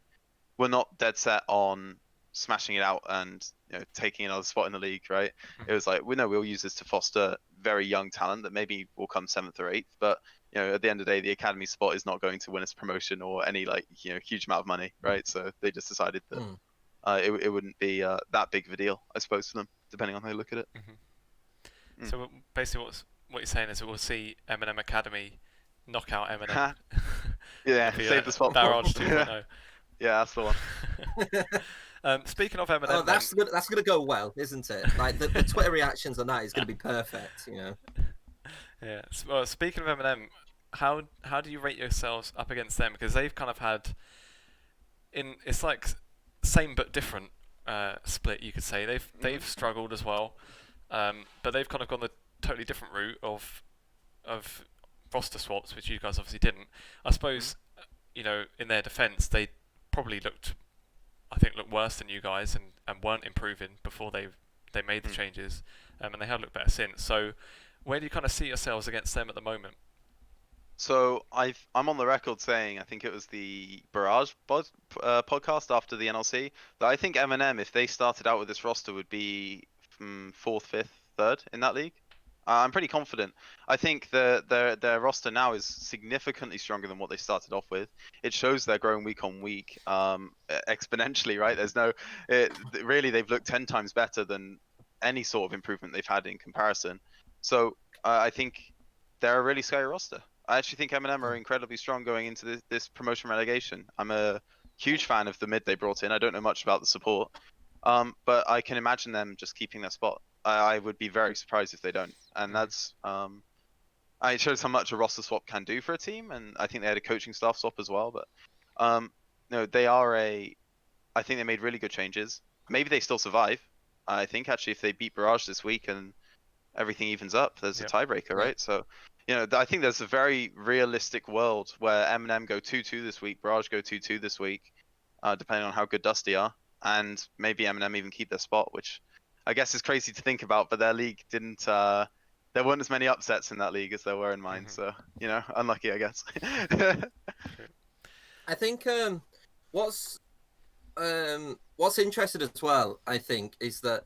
were not dead set on smashing it out and taking another spot in the league, right? It was like, we'll use this to foster very young talent that maybe will come 7th or 8th, but at the end of the day, the academy spot is not going to win us promotion or any huge amount of money, right? So they just decided that it wouldn't be that big of a deal, I suppose, for them, depending on how you look at it. So basically, what you're saying is that we'll see M&M Academy knock out M&M. Yeah, save the spot. Barrage 2.0. Yeah, that's the one. Speaking of M&M, oh, that's gonna go well, isn't it? Like the Twitter reactions on that is gonna be perfect, Yeah. Well, speaking of M&M, how do you rate yourselves up against them? Because they've kind of had it's like same but different split, you could say. They've struggled as well, but they've kind of gone the totally different route of roster swaps, which you guys obviously didn't. I suppose in their defence, they probably looked worse than you guys and weren't improving before they made the changes, and they have looked better since. So where do you kind of see yourselves against them at the moment? So I'm on the record saying, I think it was the Barrage podcast after the NLC, that I think M&M, if they started out with this roster, would be 4th, 5th, 3rd in that league. I'm pretty confident. I think their roster now is significantly stronger than what they started off with. It shows they're growing week on week exponentially, right? Really, they've looked 10 times better than any sort of improvement they've had in comparison. So I think they're a really scary roster. I actually think M&M are incredibly strong going into this promotion relegation. I'm a huge fan of the mid they brought in. I don't know much about the support, but I can imagine them just keeping their spot. I would be very surprised if they don't, and that's it shows how much a roster swap can do for a team, and I think they had a coaching staff swap as well. But they are I think they made really good changes. Maybe they still survive. I think actually if they beat Barrage this week and everything evens up, there's a tiebreaker, right? So I think there's a very realistic world where M&M go 2-2 this week, Barrage go 2-2 this week, depending on how good Dusty are, and maybe M&M even keep their spot, which I guess is crazy to think about, but their league didn't. There weren't as many upsets in that league as there were in mine, so unlucky, I guess. I think what's interesting as well, I think, is that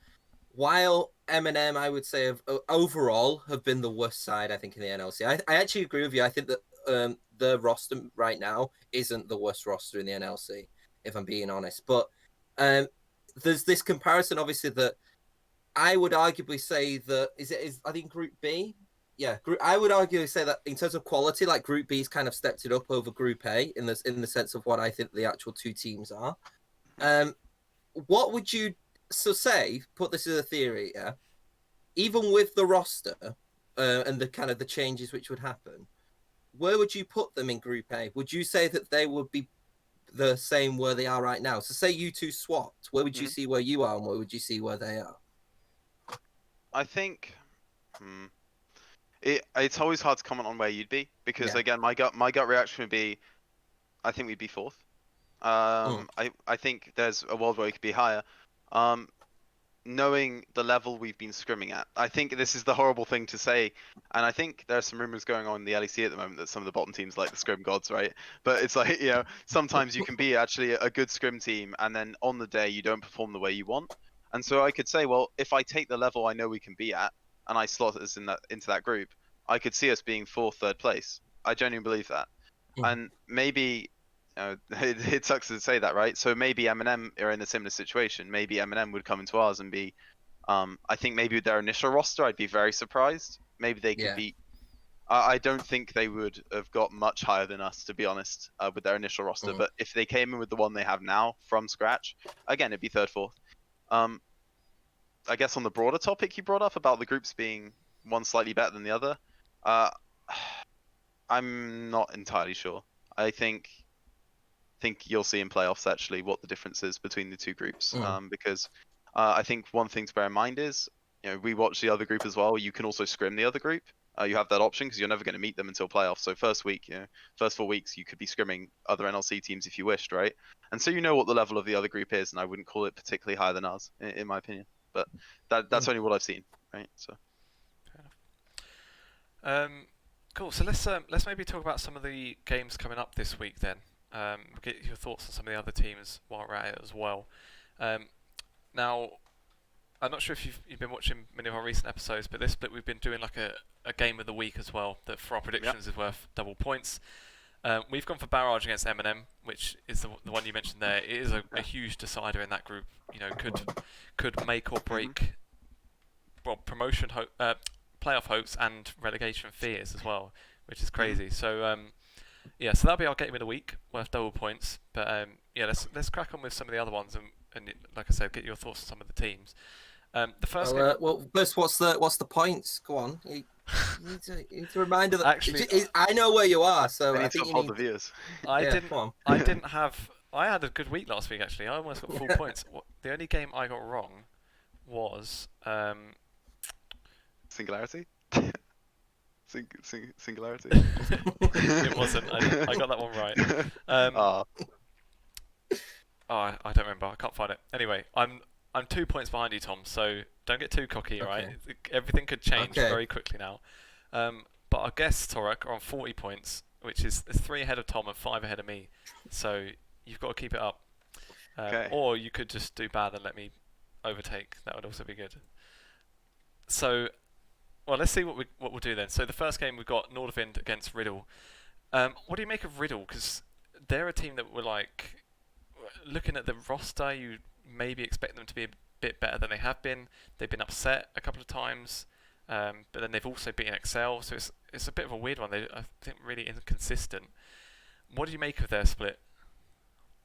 while M&M, I would say, overall have been the worst side, I think, in the NLC. I actually agree with you. I think that the roster right now isn't the worst roster in the NLC, if I'm being honest. But there's this comparison, obviously, that I would arguably say that is I think Group B. Yeah, I would arguably say that in terms of quality, like Group B's kind of stepped it up over Group A in the sense of what I think the actual two teams are. What would you say? Put this as a theory, yeah. Even with the roster and the kind of the changes which would happen, where would you put them in Group A? Would you say that they would be the same where they are right now? So say you two swapped, where would you see where you are and where would you see where they are? I think it's always hard to comment on where you'd be because again, my gut reaction would be, I think we'd be 4th. I think there's a world where we could be higher. Knowing the level we've been scrimming at, I think this is the horrible thing to say, and I think there's some rumors going on in the LEC at the moment that some of the bottom teams like the scrim gods, right? But it's like sometimes you can be actually a good scrim team, and then on the day you don't perform the way you want. And so I could say, well, if I take the level I know we can be at, and I slot us into that group, I could see us being 4th, 3rd place. I genuinely believe that, and maybe. It sucks to say that, right? So maybe M&M are in a similar situation. Maybe M&M would come into ours and be, I think maybe with their initial roster, I'd be very surprised. Maybe they could beat. I don't think they would have got much higher than us, to be honest, with their initial roster. But if they came in with the one they have now from scratch, again, it'd be 3rd, 4th. I guess on the broader topic you brought up about the groups being one slightly better than the other, Uh, I'm not entirely sure. I think you'll see in playoffs actually what the difference is between the two groups. Because I think one thing to bear in mind is, we watch the other group as well. You can also scrim the other group. You have that option because you're never going to meet them until playoffs. So first week, first 4 weeks, you could be scrimming other NLC teams if you wished, right? And so you know what the level of the other group is, and I wouldn't call it particularly higher than ours, in my opinion. But that's only what I've seen, right? So. Cool. So let's maybe talk about some of the games coming up this week then. Get your thoughts on some of the other teams while we're at it as well. Now, I'm not sure if you've been watching many of our recent episodes, but this split we've been doing like a game of the week as well that for our predictions is worth double points. We've gone for Barrage against M&M, which is the one you mentioned there. It is a huge decider in that group. Could make or break promotion playoff hopes and relegation fears as well, which is crazy. So so that'll be our game of the week, worth double points. But let's crack on with some of the other ones, and like I said, get your thoughts on some of the teams. The first game... first, what's the points? Go on. You need to remind her that. Actually, I know where you are, so I think think you need. The viewers. I didn't have. I had a good week last week actually. I almost got full points. The only game I got wrong was Singularity. Singularity. It wasn't. I got that one right. I don't remember. I can't find it. Anyway, I'm 2 points behind you, Tom. So don't get too cocky, right? Everything could change very quickly now. But our guests, Torok, are on 40 points, which is 3 ahead of Tom and 5 ahead of me. So you've got to keep it up. Or you could just do bad and let me overtake. That would also be good. So, well, let's see what we'll do then. So the first game we've got Nordavind against Riddle. What do you make of Riddle? Because they're a team that were like, looking at the roster, you maybe expect them to be a bit better than they have been. They've been upset a couple of times, but then they've also beaten Excel, so it's a bit of a weird one. I think really inconsistent. What do you make of their split?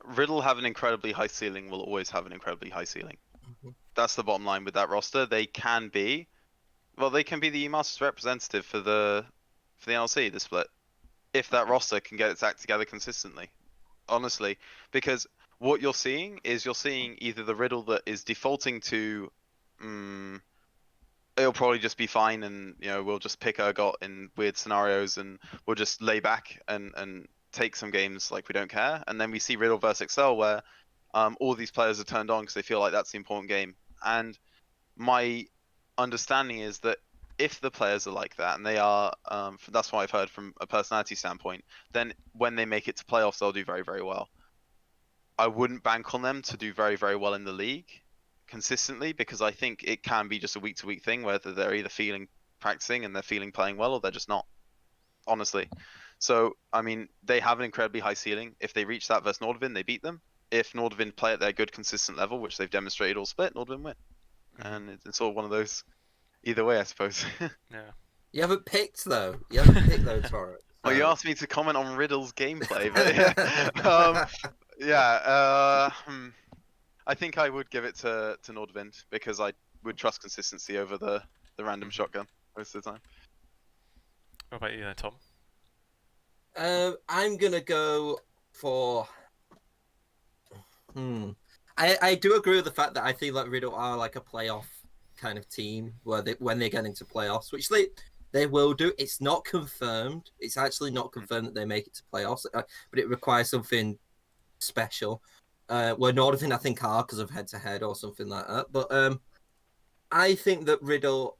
Riddle have an incredibly high ceiling. Will always have an incredibly high ceiling. That's the bottom line with that roster. They can be the Masters representative for the NLC, the split, if that roster can get its act together consistently. Honestly, because what you're seeing either the Riddle that is defaulting to, it'll probably just be fine, and we'll just pick Urgot in weird scenarios, and we'll just lay back and take some games like we don't care. And then we see Riddle versus Excel where all these players are turned on because they feel like that's the important game. And my understanding is that if the players are like that, and they are, that's what I've heard from a personality standpoint, then when they make it to playoffs, they'll do very, very well. I wouldn't bank on them to do very, very well in the league consistently, because I think it can be just a week-to-week thing, whether they're either feeling practicing and they're feeling playing well, or they're just not, honestly. So, I mean, they have an incredibly high ceiling. If they reach that versus Nordavind, they beat them. If Nordavind play at their good, consistent level, which they've demonstrated all split, Nordavind win. And it's all one of those, either way, I suppose. Yeah. You haven't picked though. Torok. Well, you asked me to comment on Riddle's gameplay, but I think I would give it to Nordavind, because I would trust consistency over the random shotgun most of the time. What about you then, Tom? I'm gonna go for. I do agree with the fact that I feel like Riddle are like a playoff kind of team when they get into playoffs, which they will do. It's not confirmed. It's actually not confirmed that they make it to playoffs, but it requires something special. Where Nordavind I think are because of head-to-head or something like that. But I think that Riddle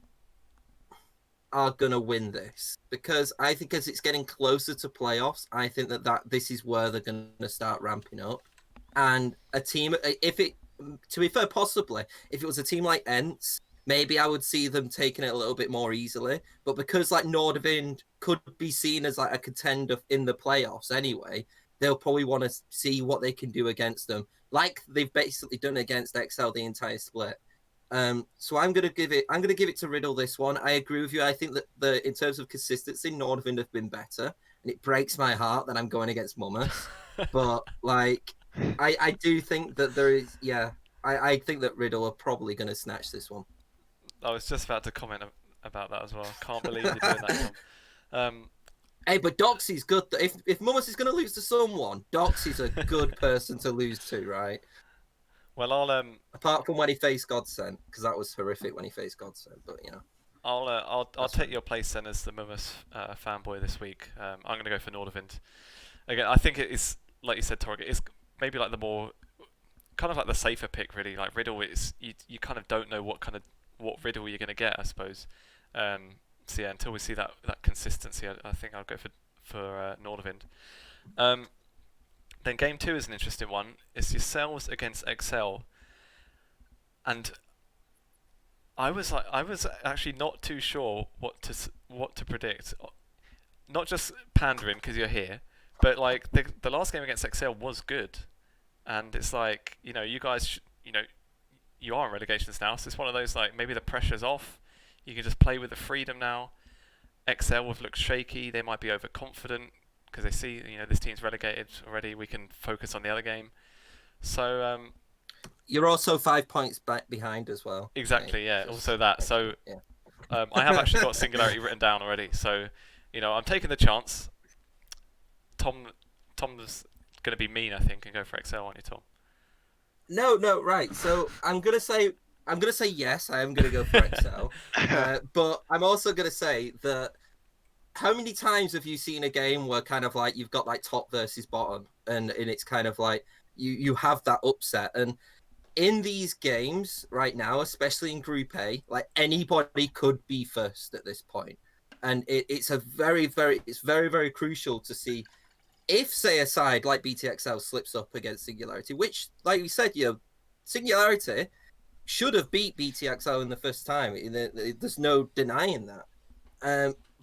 are gonna win this, because I think as it's getting closer to playoffs, I think that this is where they're gonna start ramping up. And a team, to be fair, possibly if it was a team like ENCE, maybe I would see them taking it a little bit more easily. But because like Nordavind could be seen as like a contender in the playoffs anyway, they'll probably want to see what they can do against them, like they've basically done against XL the entire split. So I'm gonna give it to Riddle this one. I agree with you. I think that in terms of consistency, Nordavind have been better, and it breaks my heart that I'm going against Mummers. But like, I do think that there is, I think that Riddle are probably going to snatch this one. I was just about to comment about that as well. Can't believe you're doing that, Tom. Hey, but Doxy's good. If Mumus is going to lose to someone, Doxy's a good person to lose to, right? Well, I'll Apart from when he faced Godsent, because that was horrific when he faced Godsent. But I'll that's take fine. your place then as the Mumus fanboy this week. I'm gonna go for Nordavind. Again, I think it is like you said, Torok. It is maybe like the more kind of like the safer pick, really. Like Riddle, is you kind of don't know what Riddle you're gonna get, I suppose. So yeah, until we see that consistency, I think I'll go for Nordavind. Um, then game two is an interesting one. It's yourselves against Excel, and I was actually not too sure what to predict. Not just pandering because you're here, but like the last game against Excel was good, and it's like you guys you are in relegations now, so it's one of those like maybe the pressure's off. You can just play with the freedom now. Excel have looked shaky. They might be overconfident because they see this team's relegated already. We can focus on the other game. So You're also 5 points back behind as well. exactly, yeah. Just Also that. So yeah. I have actually got Singularity written down already. So I'm taking the chance. Tom's going to be mean, I think, and go for Excel on you, Tom. No, right. So I'm gonna say yes. I am gonna go for Excel, but I'm also gonna say that. How many times have you seen a game where kind of like you've got like top versus bottom, and it's kind of like you have that upset, and in these games right now, especially in Group A, like anybody could be first at this point, and it's a very crucial to see if, say, a side like BTXL slips up against Singularity, which, like we said, Singularity should have beat BTXL in the first time. There's no denying that.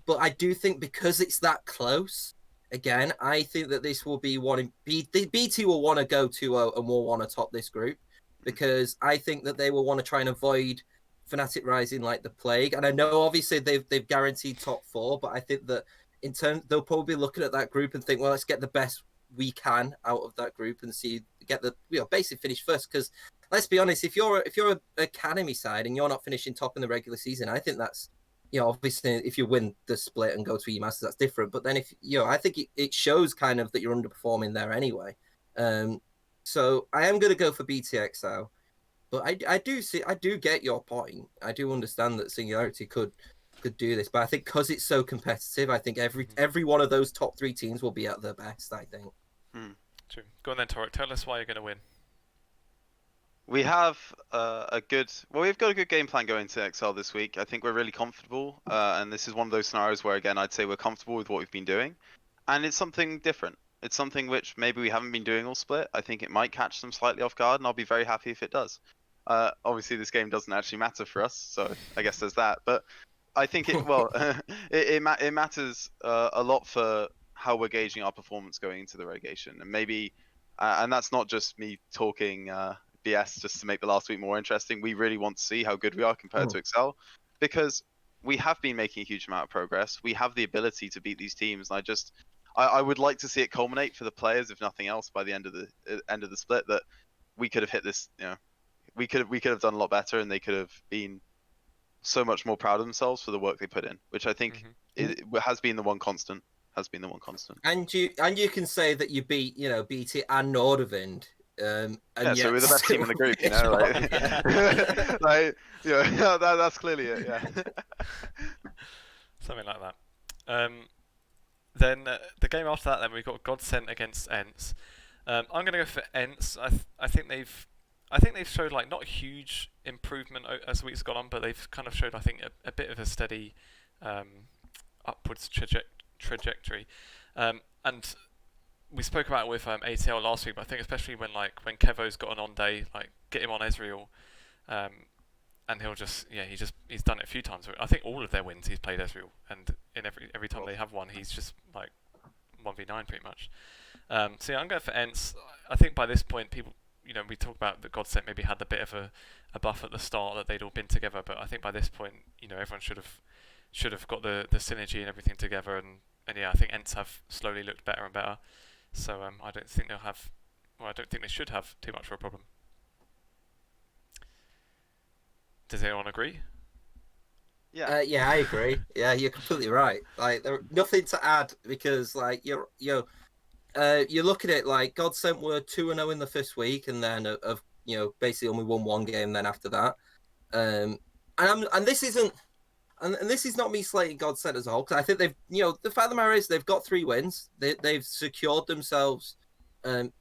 But I do think because it's that close, again, I think that this will be one. BT will want to go 2-0 and will want to top this group because I think that they will want to try and avoid Fnatic rising like the plague. And I know obviously they've guaranteed top 4, but I think that in turn they'll probably be looking at that group and think, well, let's get the best we can out of that group and get the basically finish first. Because let's be honest, if you're an academy side and you're not finishing top in the regular season, I think that's obviously if you win the split and go to E Masters, that's different. But then if I think it shows kind of that you're underperforming there anyway. So I am going to go for BTXL, but I do get your point. I do understand that Singularity could do this, but I think because it's so competitive, I think every one of those top 3 teams will be at their best. I think. True. Go on then, Torok. Tell us why you're going to win. We have we've got a good game plan going to XL this week. I think we're really comfortable, and this is one of those scenarios where, again, I'd say we're comfortable with what we've been doing, and it's something different. It's something which maybe we haven't been doing all split. I think it might catch them slightly off guard, and I'll be very happy if it does. Obviously, this game doesn't actually matter for us, so I guess there's that. But I think it matters a lot for how we're gauging our performance going into the relegation, and maybe, and that's not just me talking BS just to make the last week more interesting. We really want to see how good we are compared to Excel, because we have been making a huge amount of progress. We have the ability to beat these teams, and I would like to see it culminate for the players, if nothing else, by the end of the split, that we could have hit this. We could have done a lot better, and they could have been so much more proud of themselves for the work they put in, which I think has been the one constant. And you can say that you beat BT and Nordavind. So we're the best team in the group, that's clearly it. Yeah. Something like that. Then the game after that, then we've got Godsent against ENCE. I'm going to go for ENCE. I think they've showed like not a huge improvement as the weeks gone on, but they've kind of showed, I think, a bit of a steady upwards trajectory. And we spoke about it with ATL last week, but I think especially when Kevo's got an on day, like get him on Ezreal, and he'll he's done it a few times. I think all of their wins he's played Ezreal, and in every time they have one, he's just like 1v9 pretty much. So yeah, I'm going for ENCE. I think by this point, people, we talk about that Godsent maybe had a bit of a buff at the start that they'd all been together, but I think by this point, everyone should have got the synergy and everything together, and yeah, I think ENCE have slowly looked better and better. So I don't think I don't think they should have too much of a problem. Does anyone agree? Yeah. I agree. Yeah, you're completely right. Like, there nothing to add because, like, you look at it like Godsent were 2-0 in the first week, and then of basically only won one game. Then after that, and this isn't. And this is not me slating Godsent as a whole, because I think they've, the fact of the matter is they've got 3 wins. They've secured themselves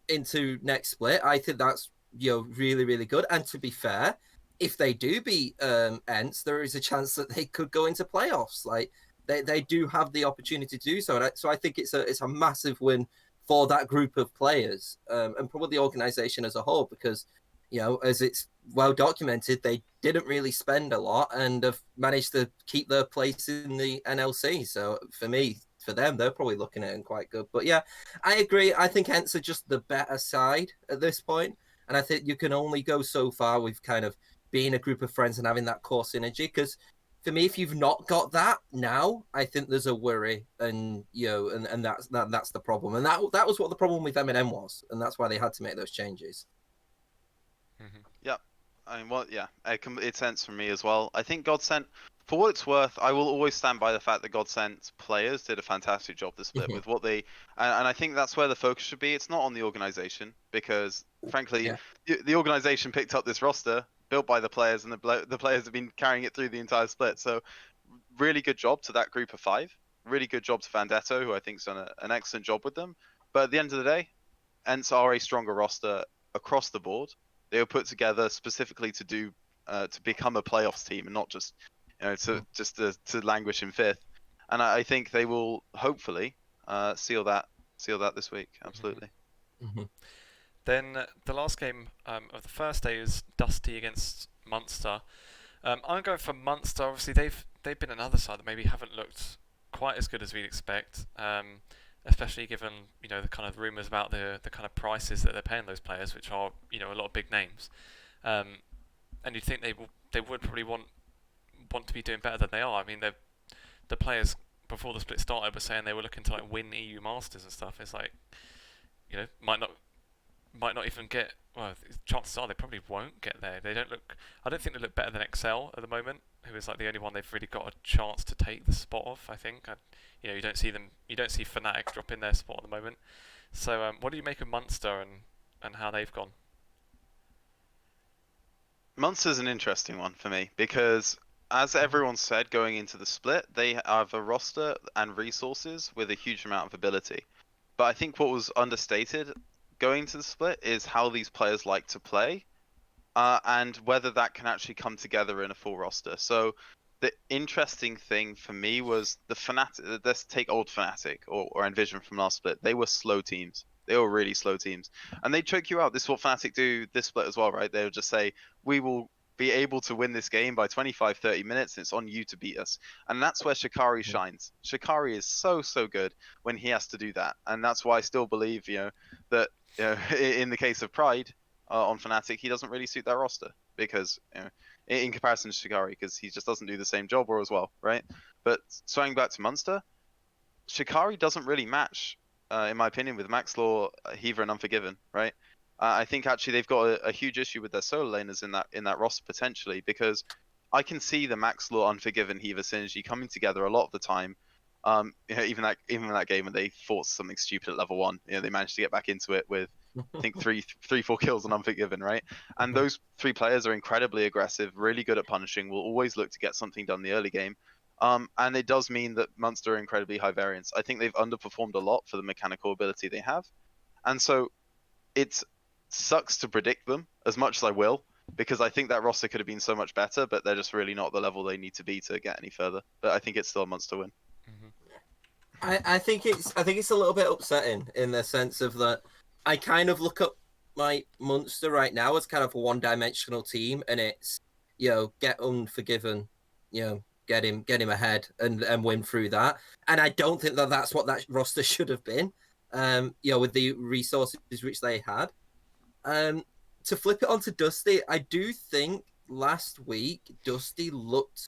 into next split. I think that's really, really good. And to be fair, if they do beat ENCE, there is a chance that they could go into playoffs. Like they do have the opportunity to do so. So I think it's a massive win for that group of players, and probably the organization as a whole, because as it's well documented, they didn't really spend a lot and have managed to keep their place in the NLC. So for them, they're probably looking at it quite good. But yeah, I agree. I think ENCE are just the better side at this point, and I think you can only go so far with kind of being a group of friends and having that core synergy. Because for me, if you've not got that now, I think there's a worry, and and that's the problem. And that was what the problem with M&M was, and that's why they had to make those changes. Mm-hmm. Yeah. I mean, yeah, it's sense for me as well. I think Godsent, for what it's worth, I will always stand by the fact that Godsent players did a fantastic job this split with what they, and I think that's where the focus should be. It's not on the organization, because frankly, the organization picked up this roster built by the players, and the players have been carrying it through the entire split. So really good job to that group of 5. Really good job to Vendetto, who I think's done an excellent job with them. But at the end of the day, ENCE are a stronger roster across the board. They were put together specifically to become a playoffs team, and not just to languish in 5th. And I think they will hopefully seal that this week. Absolutely. Mm-hmm. Then the last game of the first day is Dusty against Munster. I'm going for Munster. Obviously, they've been another side that maybe haven't looked quite as good as we'd expect, especially given the kind of rumours about the kind of prices that they're paying those players, which are a lot of big names. And you'd think they would probably want to be doing better than they are. I mean, the players before the split started were saying they were looking to like win EU Masters and stuff. It's like might not even get. Well, chances are they probably won't get there. They don't look. I don't think they look better than Excel at the moment, who is like the only one they've really got a chance to take the spot off. I think. You don't see them. You don't see Fnatic dropping their spot at the moment. So, what do you make of Munster and how they've gone? Munster's an interesting one for me because, as everyone said going into the split, they have a roster and resources with a huge amount of ability. But I think what was understated going to the split is how these players like to play, and whether that can actually come together in a full roster. So the interesting thing for me was the Fnatic. Let's take old Fnatic or Envision from last split. They were slow teams. They were really slow teams, and they choke you out. This is what Fnatic do this split as well, right? They'll just say, we will be able to win this game by 25, 30 minutes. And it's on you to beat us. And that's where Shikari shines. Shikari is so good when he has to do that. And that's why I still believe, that in the case of Pride on Fnatic, he doesn't really suit that roster because, in comparison to Shikari, because he just doesn't do the same job or as well, right? But swinging back to Munster, Shikari doesn't really match, in my opinion, with Maxlaw, Heaver, and Unforgiven, right? I think actually they've got a huge issue with their solo laners in that roster potentially, because I can see the Maxlaw, Unforgiven, Heaver synergy coming together a lot of the time. Even that game when they forced something stupid at level 1, they managed to get back into it with I think 4 kills on Unforgiven, right? And those 3 players are incredibly aggressive, really good at punishing, will always look to get something done in the early game. And it does mean that Munster are incredibly high variance. I think they've underperformed a lot for the mechanical ability they have. And so it sucks to predict them as much as I will, because I think that roster could have been so much better, but they're just really not the level they need to be to get any further. But I think it's still a Munster win. I think it's a little bit upsetting in the sense of that I kind of look at my Munster right now as kind of a one-dimensional team, and it's get Unforgiven, get him ahead and win through that. And I don't think that's what that roster should have been. With the resources which they had. To flip it onto Dusty, I do think last week Dusty looked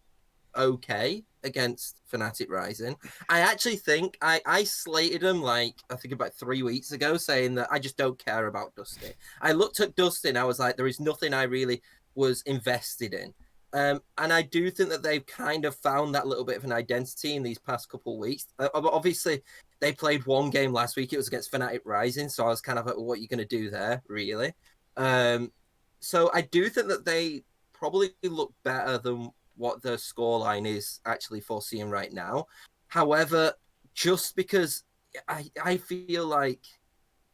okay against Fnatic Rising. I actually think I slated him I think about 3 weeks ago, saying that I just don't care about Dusty. I looked at Dusty and I was like, there is nothing I really was invested in. And I do think that they've kind of found that little bit of an identity in these past couple of weeks. Obviously, they played one game last week. It was against Fnatic Rising, so I was kind of like, well, what are you going to do there, really? So I do think that they probably look better than what the scoreline is actually foreseeing right now. However, just because I feel like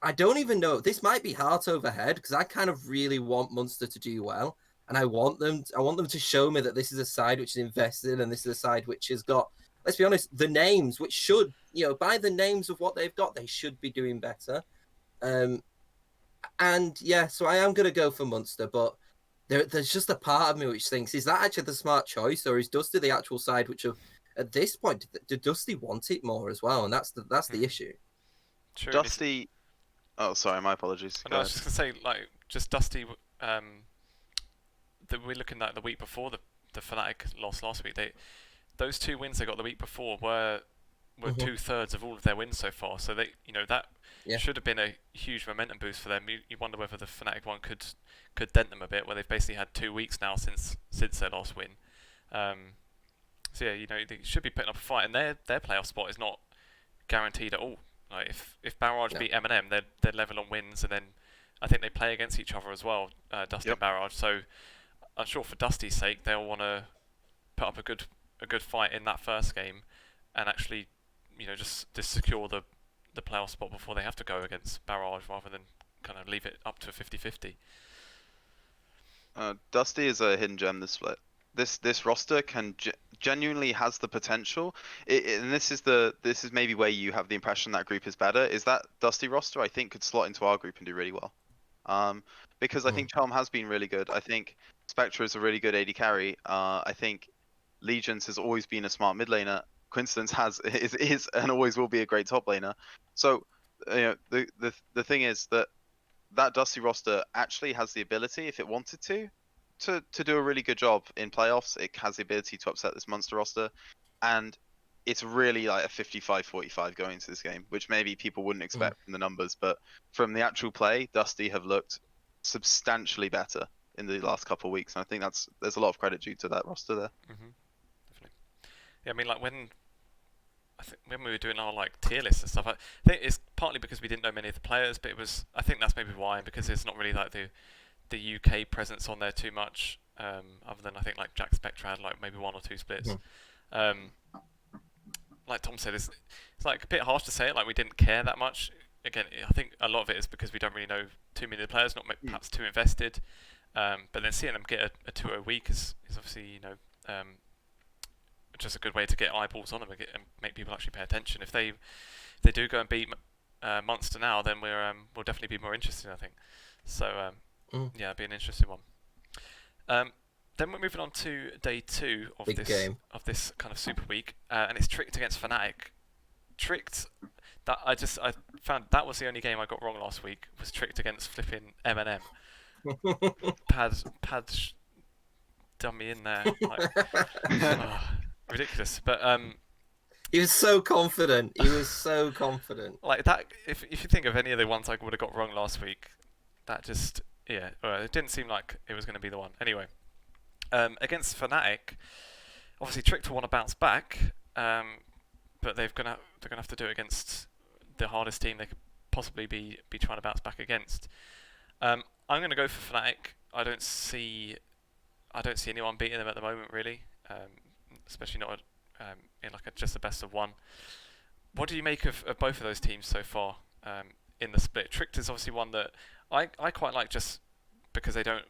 I don't even know, this might be heart over head because I kind of really want Munster to do well, and I want them to show me that this is a side which is invested and this is a side which has got, let's be honest, the names which should, by the names of what they've got, they should be doing better. And yeah, so I am going to go for Munster, but there's just a part of me which thinks, is that actually the smart choice, or is Dusty the actual side which have, at this point, did Dusty want it more as well? And that's the issue. True. Dusty. Oh, sorry, my apologies. I was just gonna say, like, just Dusty. That we're looking at the week before the Fnatic loss last week. Those 2 wins they got the week before were 2/3 of all of their wins so far. So they, that should have been a huge momentum boost for them. You wonder whether the Fnatic one could dent them a bit, where they've basically had 2 weeks now since their last win. So yeah, they should be putting up a fight, and their playoff spot is not guaranteed at all. Like if Barrage beat M&M, they're level on wins, and then I think they play against each other as well, Dusty and Barrage. So I'm sure for Dusty's sake, they'll want to put up a good fight in that first game, and actually, just secure the playoff spot before they have to go against Barrage, rather than kind of leave it up to a 50-50. Dusty is a hidden gem this split. This roster can genuinely has the potential, and this is maybe where you have the impression that group is better. Is that Dusty roster I think could slot into our group and do really well, because I think Charm has been really good. I think Spectre is a really good AD carry. I think Legions has always been a smart mid laner. Coincidence is and always will be a great top laner. So the thing is that Dusty roster actually has the ability, if it wanted to do a really good job in playoffs. It has the ability to upset this Munster roster, and it's really like a 55-45 going into this game, which maybe people wouldn't expect from the numbers, but from the actual play, Dusty have looked substantially better in the last couple of weeks, and I think there's a lot of credit due to that roster there. Definitely. Yeah, I mean, like when we were doing our tier lists and stuff, I think it's partly because we didn't know many of the players, but I think that's maybe why, because there's not really like the UK presence on there too much, other than I think like Jack Spectre had like maybe 1 or 2 splits. Like Tom said, it's like a bit harsh to say it, like we didn't care that much. Again, I think a lot of it is because we don't really know too many of the players, not perhaps too invested. But then seeing them get a 2-0 week is obviously just a good way to get eyeballs on them and make people actually pay attention. If they do go and beat Munster now, then we'll definitely be more interested, I think. So yeah, it'll be an interesting one. Then we're moving on to day 2 of this kind of super week, and it's Tricked against Fnatic. Tricked, that I found that was the only game I got wrong last week, was Tricked against flipping M&M. Pad done me in there, ridiculous. But he was so confident. Like that, if you think of any of the ones I would have got wrong last week, that just it didn't seem like it was going to be the one. Anyway, against Fnatic, obviously Tricked will want to bounce back, but they're gonna have to do it against the hardest team they could possibly be trying to bounce back against. I'm going to go for Fnatic. I don't see anyone beating them at the moment, really, especially not in like just a best of one. What do you make of both of those teams so far in the split? Tricked is obviously one that I quite like, just because they don't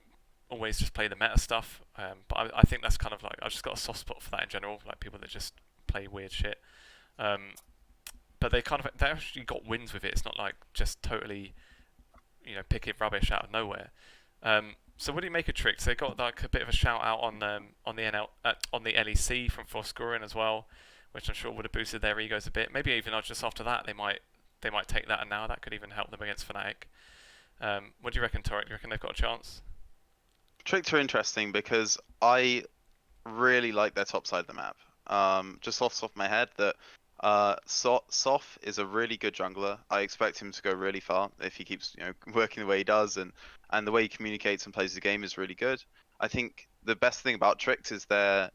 always just play the meta stuff, but I think that's kind of like, I've just got a soft spot for that in general, like people that just play weird shit. But they actually got wins with it. It's not like just totally picking rubbish out of nowhere. So what do you make of Tricked? They got like a bit of a shout out on the LEC from Forskuren as well, which I'm sure would have boosted their egos a bit. Maybe even just after that they might take that, and now that could even help them against Fnatic. What do you reckon, Torok? Do you reckon they've got a chance? Tricked are interesting because I really like their top side of the map. Just off the top of my head, that Sof is a really good jungler. I expect him to go really far if he keeps working the way he does, and the way he communicates and plays the game is really good. I think the best thing about Tricked is they're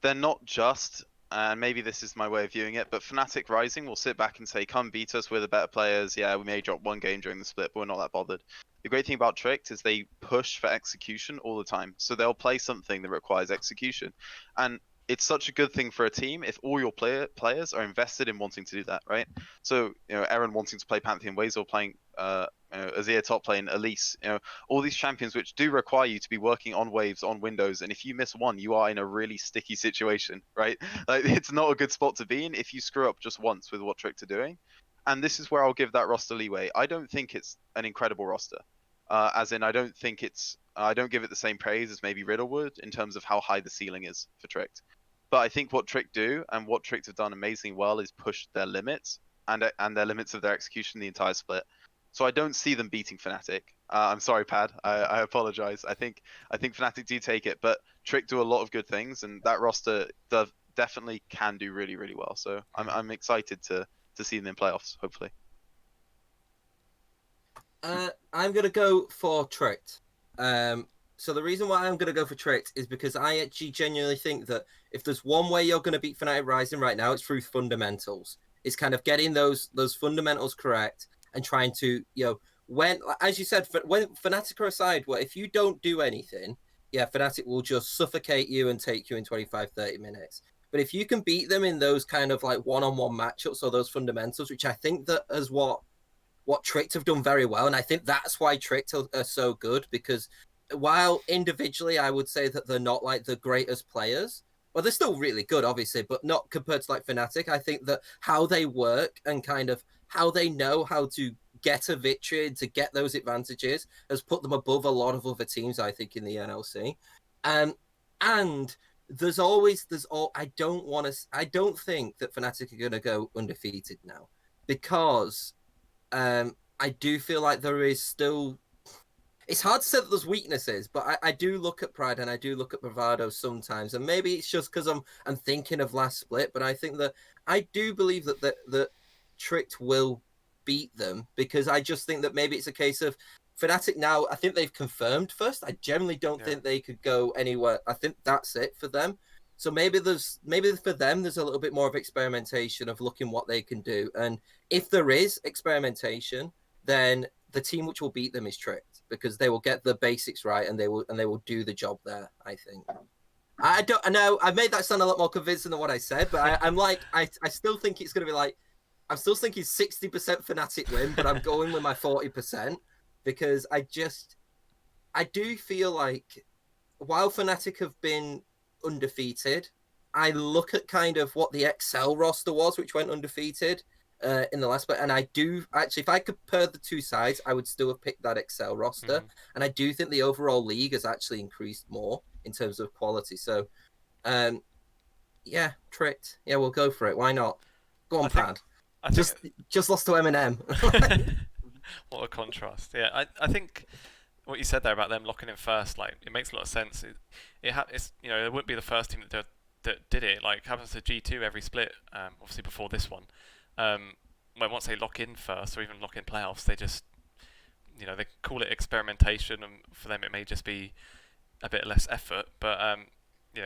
not just, and maybe this is my way of viewing it, but Fnatic Rising will sit back and say, come beat us, we're the better players. Yeah, we may drop one game during the split, but we're not that bothered. The great thing about Tricked is they push for execution all the time. So they'll play something that requires execution. And it's such a good thing for a team if all your players are invested in wanting to do that, right? So, Aaron wanting to play Pantheon, Wazel playing Azir top lane, Elise, all these champions which do require you to be working on waves, on windows, and if you miss one, you are in a really sticky situation, right? Like, it's not a good spot to be in if you screw up just once with what Tricked are doing. And this is where I'll give that roster leeway. I don't think it's an incredible roster. As in, I don't give it the same praise as maybe Riddle would in terms of how high the ceiling is for Tricked. But I think what Tricked do and what Tricked have done amazingly well is push their limits and their limits of their execution the entire split. So I don't see them beating Fnatic. I'm sorry, Pad. I apologize. I think Fnatic do take it, but Trick do a lot of good things, and that roster definitely can do really, really well. So I'm excited to see them in playoffs, hopefully. I'm gonna go for Tricked. So the reason why I'm gonna go for Tricked is because I actually genuinely think that if there's one way you're gonna beat Fnatic Rising right now, it's through fundamentals. It's kind of getting those fundamentals correct and trying to, when, as you said, when Fnatic are aside, well, if you don't do anything, Fnatic will just suffocate you and take you in 25-30 minutes. But if you can beat them in those kind of like one-on-one matchups or those fundamentals, which I think that is what Tricked have done very well, and I think that's why Tricked are so good, because while individually I would say that they're not like the greatest players, well, they're still really good, obviously, but not compared to like Fnatic. I think that how they work and kind of how they know how to get a victory and to get those advantages has put them above a lot of other teams, I think, in the NLC. And I don't think that Fnatic are going to go undefeated now, because I do feel like there is still. It's hard to say that there's weaknesses, but I do look at Pride and I do look at Bravado sometimes, and maybe it's just because I'm thinking of last split, but I think that I do believe that Tricked will beat them, because I just think that maybe it's a case of Fnatic now. I think they've confirmed first. I generally don't think they could go anywhere. I think that's it for them. So maybe for them there's a little bit more of experimentation of looking what they can do, and if there is experimentation, then the team which will beat them is Tricked, because they will get the basics right and they will do the job there. I think. I know I made that sound a lot more convincing than what I said, but I still think it's going to be like, I'm still thinking 60% Fnatic win, but I'm going with my 40%, because I do feel like while Fnatic have been undefeated, I look at kind of what the Excel roster was, which went undefeated in the last bit, and I do actually, if I compare the two sides, I would still have picked that Excel roster, and I do think the overall league has actually increased more in terms of quality. So, Tricked. Yeah, we'll go for it. Why not? Go on, Pad. Just lost to Eminem. What a contrast. Yeah, I think what you said there about them locking in first, like, it makes a lot of sense. It's it wouldn't be the first team that did it. Like, happens to G2 every split. Obviously before this one. When once they lock in first or even lock in playoffs, they just they call it experimentation, and for them it may just be a bit less effort. But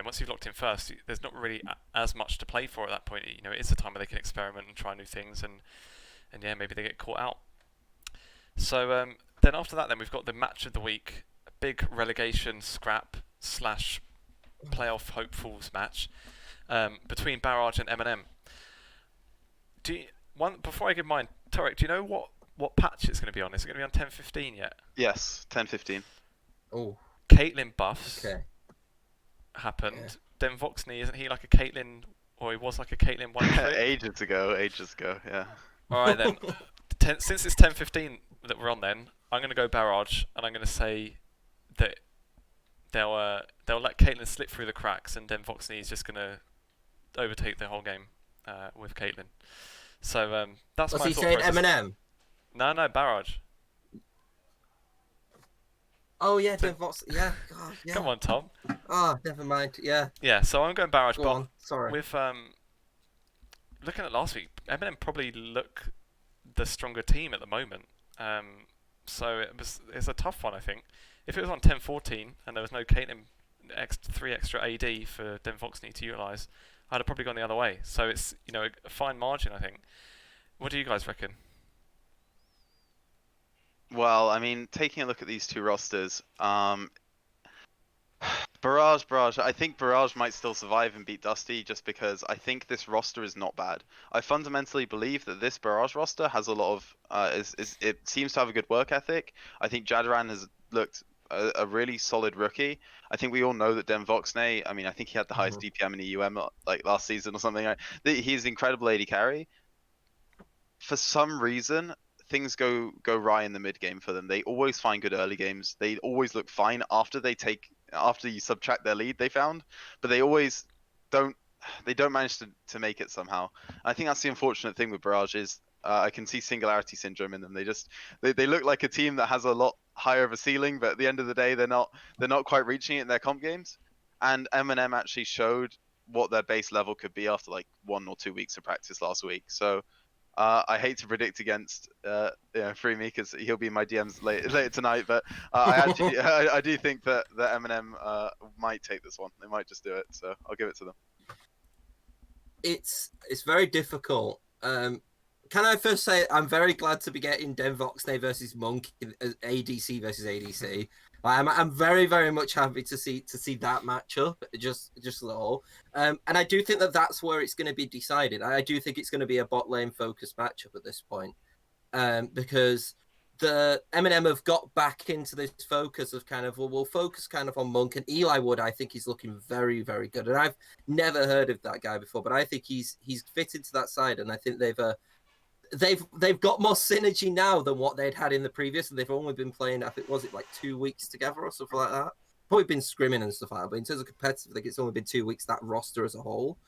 once you've locked in first, there's not really as much to play for at that point. It is a time where they can experiment and try new things, and maybe they get caught out. So then after that, then we've got the match of the week, a big relegation scrap / playoff hopefuls match between Barrage and M&M. Before I give mine, Torok, do you know what patch it's going to be on? Is it going to be on 10.15 yet? Yes, 10.15. Oh. Caitlyn buffs happened. Yeah. Den Voxney, isn't he like a Caitlyn, or he was like a Caitlyn one trick? Ages ago, yeah. Alright then, since it's 10.15 that we're on then, I'm going to go Barrage, and I'm going to say that they'll let Caitlyn slip through the cracks, and Den Voxney is just going to overtake the whole game with Caitlyn. So that's my thought process. Was he saying Eminem? No, Barrage. Oh yeah, Den Voxney. Yeah, God, yeah. Come on, Tom. Oh, never mind. Yeah. Yeah, so I'm going Barrage, Go but on. Sorry. with looking at last week, Eminem probably look the stronger team at the moment. So it's a tough one, I think. if it was on 10-14 and there was no Caitlyn 3 extra AD for Denvoxney to utilise, I'd have probably gone the other way. So it's a fine margin, I think. What do you guys reckon? Well, I mean, taking a look at these two rosters, Barrage. I think Barrage might still survive and beat Dusty just because I think this roster is not bad. I fundamentally believe that this Barrage roster has a lot of it seems to have a good work ethic. I think Jadaran has looked a really solid rookie. I think we all know that Denvoxney, I mean, I think he had the highest DPM in the UM like last season or something. He's incredible AD carry. For some reason, things go right in the mid game for them. They always find good early games. They always look fine after you subtract their lead they found, but they always don't manage to make it somehow. I think that's the unfortunate thing with Barrage is I can see Singularity syndrome in them. They look like a team that has a lot higher of a ceiling, but at the end of the day they're not quite reaching it in their comp games. And M&M actually showed what their base level could be after like 1 or 2 weeks of practice last week. So I hate to predict against Freemy because he'll be in my DMs later tonight, but I do think that M&M might take this one. They might just do it, so I'll give it to them. It's very difficult. Can I first say I'm very glad to be getting Denvoxney versus Monk, ADC versus ADC. I'm very, very much happy to see that matchup, just a little. And I do think that that's where it's going to be decided. I do think it's going to be a bot lane focused matchup at this point, because the M&M have got back into this focus of kind of, well, we'll focus kind of on Monk, and Eli Wood, I think he's looking very, very good. And I've never heard of that guy before, but I think he's fit into that side, and I think they've got more synergy now than what they'd had in the previous, and they've only been playing, I think, was it like 2 weeks together or something like that? Probably been scrimming and stuff like that, but in terms of competitive, I think it's only been 2 weeks, that roster as a whole.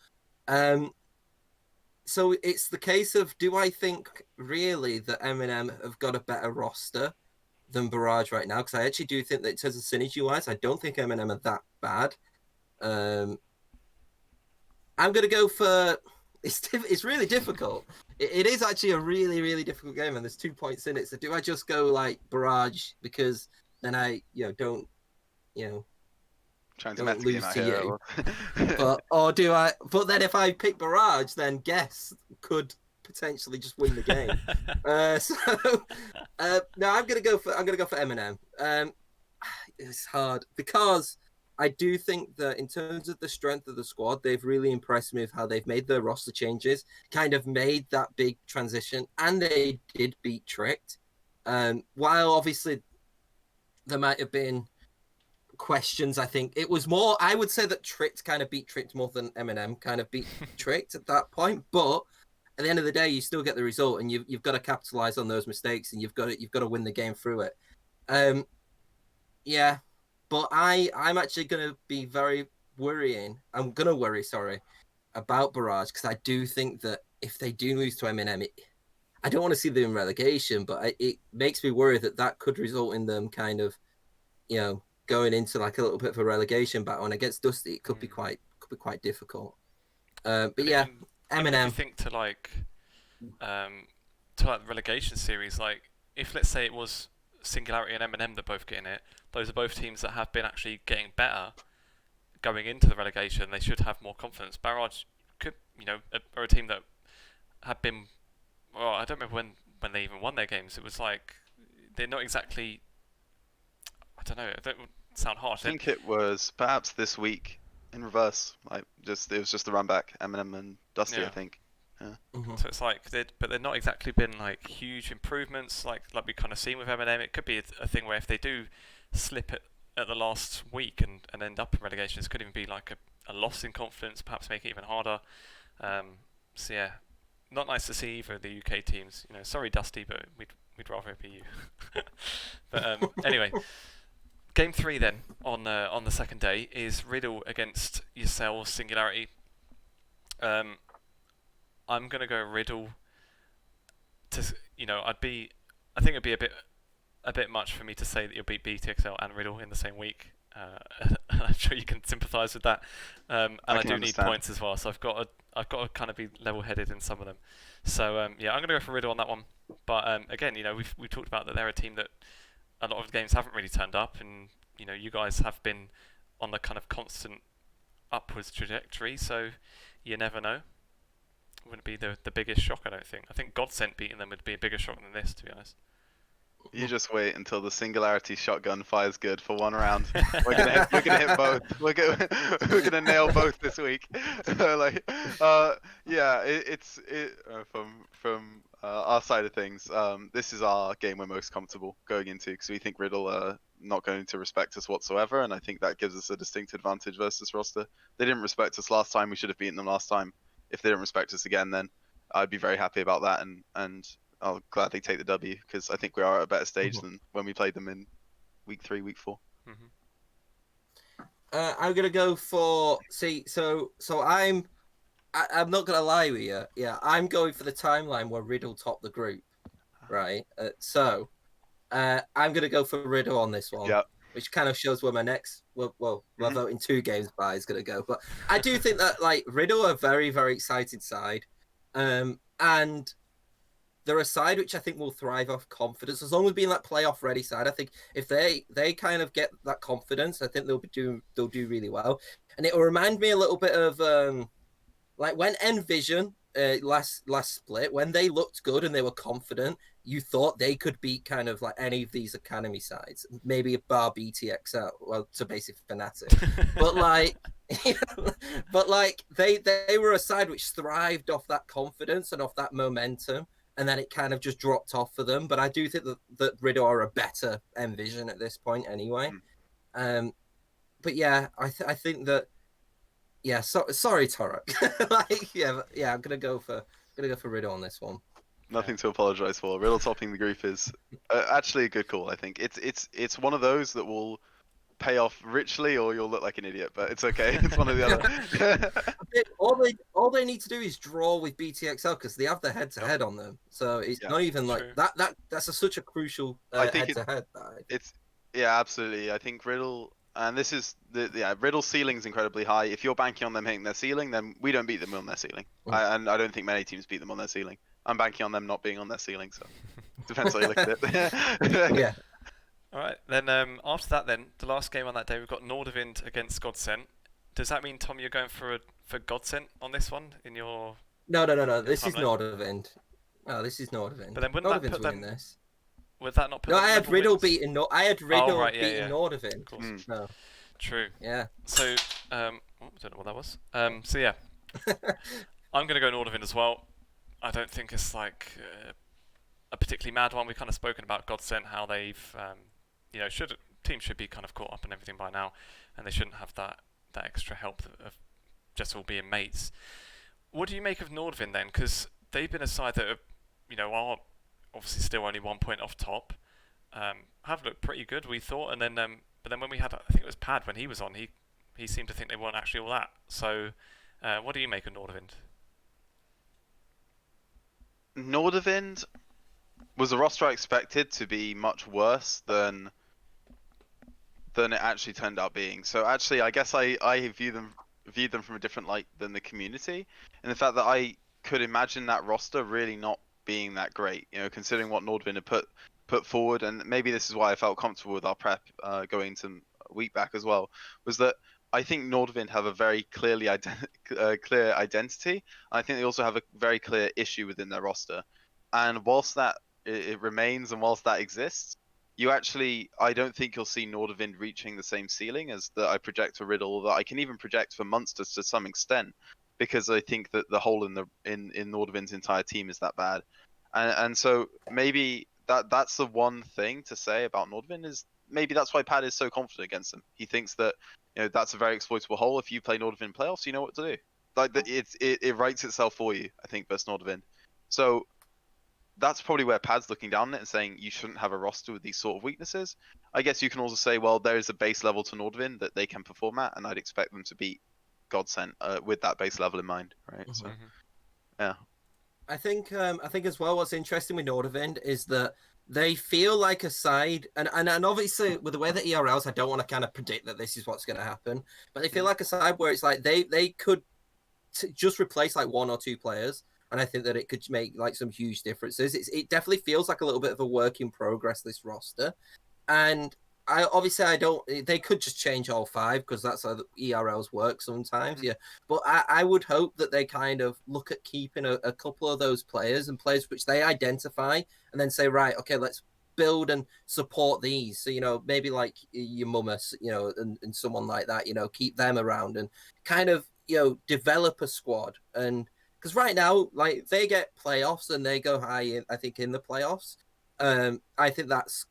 So it's the case of, do I think really that M&M have got a better roster than Barrage right now? Because I actually do think that in terms of synergy-wise, I don't think M&M are that bad. I'm going to go for... It's really difficult. It is actually a really, really difficult game, and there's 2 points in it. So do I just go like Barrage because then I don't Trying to don't lose to you? but Then if I pick Barrage, then Guess could potentially just win the game. No, I'm gonna go for M&M. It's hard because I do think that in terms of the strength of the squad, they've really impressed me with how they've made their roster changes, kind of made that big transition, and they did beat Tricked. While obviously there might have been questions, I think it was more, I would say that Tricked kind of beat Tricked more than M&M kind of beat Tricked at that point. But at the end of the day, you still get the result, and you've got to capitalize on those mistakes, and you've got to win the game through it. Yeah. But I'm actually going to be very worrying. I'm going to worry, about Barrage, because I do think that if they do lose to M&M, I don't want to see them in relegation, but it makes me worry that could result in them kind of, going into like a little bit of a relegation battle. And against Dusty, it could be quite difficult. But yeah, M&M. If you think to the relegation series, like if let's say it was Singularity and M&M that both get in it, those are both teams that have been actually getting better going into the relegation. They should have more confidence. Barrage could, are a team that have been, well, I don't remember when they even won their games. It was like, they're not exactly, I don't know, it don't sound harsh. I think it was perhaps this week in reverse. It was just the run back, M&M and Dusty, yeah. I think. Yeah. Mm-hmm. So it's like, but they're not exactly been like huge improvements like we kind of seen with M&M. It could be a thing where if they do slip at the last week and end up in relegation, this could even be like a loss in confidence, perhaps make it even harder. So yeah, not nice to see either of the UK teams. Sorry Dusty, but we'd rather it be you. But anyway, game 3 then on the second day is Riddle against yourselves, Singularity. I'm gonna go Riddle. I think it'd be a bit much for me to say that you'll beat BTXL and Riddle in the same week. I'm sure you can sympathise with that. And I do need points as well, so I've got to kind of be level-headed in some of them. So yeah, I'm gonna go for Riddle on that one. But again, we talked about that they're a team that a lot of the games haven't really turned up, and you guys have been on the kind of constant upwards trajectory. So you never know. Wouldn't be the biggest shock, I don't think. I think Godsent beating them would be a bigger shock than this, to be honest. You just wait until the Singularity shotgun fires good for one round. We're gonna hit both. We're gonna nail both this week. From our side of things. This is our game we're most comfortable going into because we think Riddle are not going to respect us whatsoever, and I think that gives us a distinct advantage versus roster. They didn't respect us last time. We should have beaten them last time. If they don't respect us again, then I'd be very happy about that, and I'll gladly take the W because I think we are at a better stage than when we played them in week 3, week 4. I'm gonna go for I'm not gonna lie with you. Yeah, I'm going for the timeline where Riddle topped the group, right? I'm gonna go for Riddle on this one. Yeah. Which kind of shows where my next my vote in 2 games by is gonna go. But I do think that Riddle are a very, very excited side, and they're a side which I think will thrive off confidence as long as being that playoff ready side. I think if they kind of get that confidence, I think they'll do really well. And it will remind me a little bit of when Envision last split, when they looked good and they were confident, you thought they could beat kind of like any of these academy sides, maybe a bar BTXL, well, so basically Fnatic. but they were a side which thrived off that confidence and off that momentum. And then it kind of just dropped off for them. But I do think that Riddle are a better Envision at this point anyway. But yeah, I think that sorry, Torok. I'm gonna go for Riddle on this one. Nothing to apologize for. Riddle topping the group is actually a good call. I think it's one of those that will pay off richly, or you'll look like an idiot. But it's okay. It's one or the other. All they need to do is draw with BTXL because they have the head-to-head on them. So it's not even like that. That's such a crucial head-to-head. Absolutely. I think Riddle. And this is Riddle's ceiling's incredibly high. If you're banking on them hitting their ceiling, then we don't beat them on their ceiling. And I don't think many teams beat them on their ceiling. I'm banking on them not being on their ceiling, so depends how you look at it. Yeah. All right, then after that, then the last game on that day, we've got Nordavind against Godsent. Does that mean, Tom, you're going for Godsent on this one in your? No. This is Nordavind. No, this is Nordavind. But then wouldn't that put them? This. Would that not put? No, I had Riddle beating. I had Riddle beating Nordavind. Of course. No. True. Yeah. So, I don't know what that was. So yeah, I'm going to go Nordavind as well. I don't think it's like a particularly mad one. We've kind of spoken about Godsent, how they've, teams should be kind of caught up and everything by now, and they shouldn't have that extra help of just all being mates. What do you make of Nordavind then? Because they've been a side that are obviously still only 1 point off top. Have looked pretty good, we thought, and then but then when we had, I think it was Pad when he was on, he seemed to think they weren't actually all that. So, what do you make of Nordavind? Nordavind was a roster I expected to be much worse than it actually turned out being. So actually, I guess I viewed them from a different light than the community, and the fact that I could imagine that roster really not being that great. Considering what Nordavind had put forward, and maybe this is why I felt comfortable with our prep going to week back as well, was that I think Nordavind have a very clear identity. I think they also have a very clear issue within their roster. And whilst that it remains and whilst that exists, I don't think you'll see Nordavind reaching the same ceiling as that I project for Riddle, that I can even project for Munster to some extent, because I think that the hole in Nordavind's entire team is that bad. And so maybe that's the one thing to say about Nordavind, is maybe that's why Pad is so confident against them. He thinks that that's a very exploitable hole. If you play Nordavind playoffs, you know what to do. It writes itself for you, I think, versus Nordavind. So that's probably where Pad's looking down on it and saying you shouldn't have a roster with these sort of weaknesses. I guess you can also say, well, there is a base level to Nordavind that they can perform at, and I'd expect them to beat Godsent with that base level in mind, right? So, yeah. I think as well, what's interesting with Nordavind is that they feel like a side, and obviously with the way that ERLs, I don't want to kind of predict that this is what's going to happen, but they feel like a side where it's like they could just replace like 1 or 2 players, and I think that it could make like some huge differences. It definitely feels like a little bit of a work in progress, this roster. And I don't. They could just change all 5 because that's how the ERLs work sometimes. Yeah, but I would hope that they kind of look at keeping a couple of those players and players which they identify, and then say, right, okay, let's build and support these. So maybe like your Mummus, and someone like that. Keep them around and kind of develop a squad. And because right now, like they get playoffs and they go high I think in the playoffs. I think that's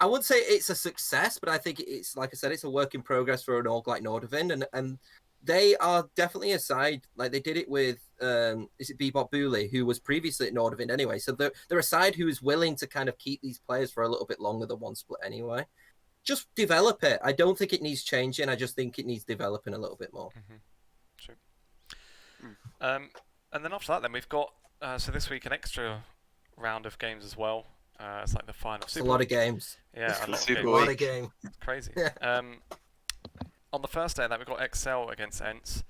I would say it's a success, but I think it's, like I said, it's a work in progress for an org like Nordavind, and they are definitely a side. Like they did it with is it Bebop Booley, who was previously at Nordavind anyway. So they're a side who is willing to kind of keep these players for a little bit longer than one split anyway. Just develop it. I don't think it needs changing. I just think it needs developing a little bit more. True. And then after that, then we've got so this week an extra round of games as well. It's like the final. It's a lot of games. Yeah, a lot of games. It's crazy. On the first day of that, we've got XL against ENCE.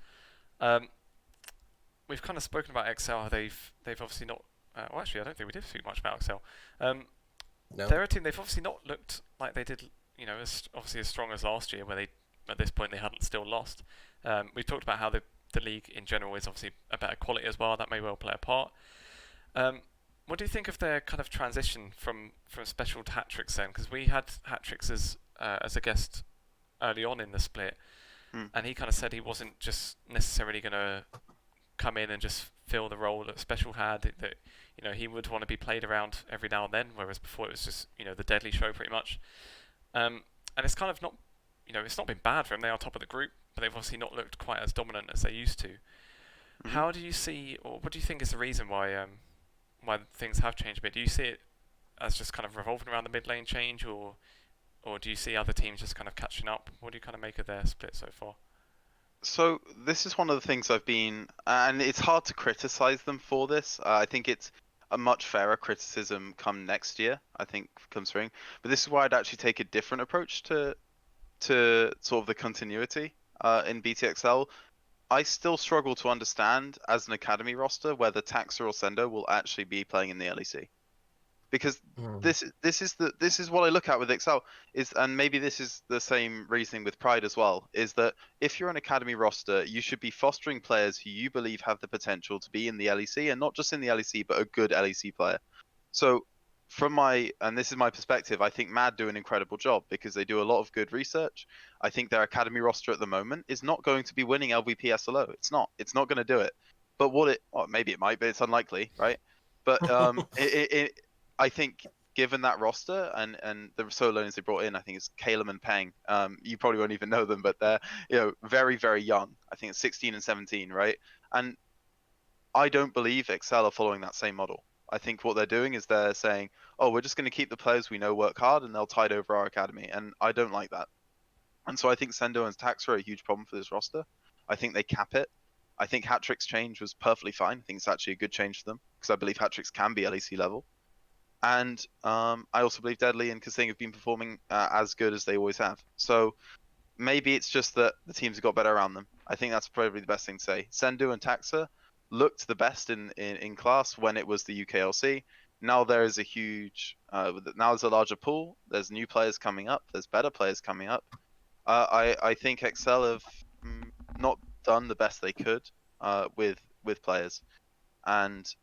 We've kind of spoken about XL. They've obviously not. Well, actually, I don't think we did speak much about XL. No. They're a team. They've obviously not looked like they did. As strong as last year, where they at this point they hadn't still lost. We talked about how the league in general is obviously a better quality as well. That may well play a part. What do you think of their kind of transition from special to hat-tricks then? Because we had hat-tricks as a guest early on in the split, and he kind of said he wasn't just necessarily going to come in and just fill the role that special had. That he would want to be played around every now and then, whereas before it was just the deadly show pretty much. And it's kind of not it's not been bad for them. They are top of the group, but they've obviously not looked quite as dominant as they used to. How do you see, or what do you think is the reason why things have changed a bit? Do you see it as just kind of revolving around the mid lane change, or do you see other teams just kind of catching up? What do you kind of make of their split so far? So this is one of the things I've been, and it's hard to criticize them for this. I think it's a much fairer criticism come next year. I think come spring, but this is why I'd actually take a different approach to sort of the continuity in BTXL. I still struggle to understand as an academy roster whether Taxa or Sendo will actually be playing in the LEC, because this is what I look at with Excel and maybe this is the same reasoning with Pride as well, is that if you're an academy roster, you should be fostering players who you believe have the potential to be in the LEC, and not just in the LEC but a good LEC player. So and this is my perspective, I think Mad do an incredible job because they do a lot of good research. I think their academy roster at the moment is not going to be winning LVP SLO. It's not going to do it. But maybe it might, but it's unlikely, right? But I think given that roster and the solo lanes they brought in, I think it's Calum and Peng. You probably won't even know them, but they're very, very young. I think it's 16 and 17, right? And I don't believe Excel are following that same model. I think what they're doing is they're saying, oh, we're just going to keep the players we know work hard and they'll tide over our academy. And I don't like that. And so I think Sendo and Taxa are a huge problem for this roster. I think they cap it. I think Hat-Trick's change was perfectly fine. I think it's actually a good change for them because I believe Hat-Tricks can be LEC level. And I also believe Deadly and Kasing have been performing as good as they always have. So maybe it's just that the teams have got better around them. I think that's probably the best thing to say. Sendo and Taxa looked the best in class when it was the UKLC. Now there is now there's a larger pool. There's new players coming up. There's better players coming up. I think Excel have not done the best they could with players, and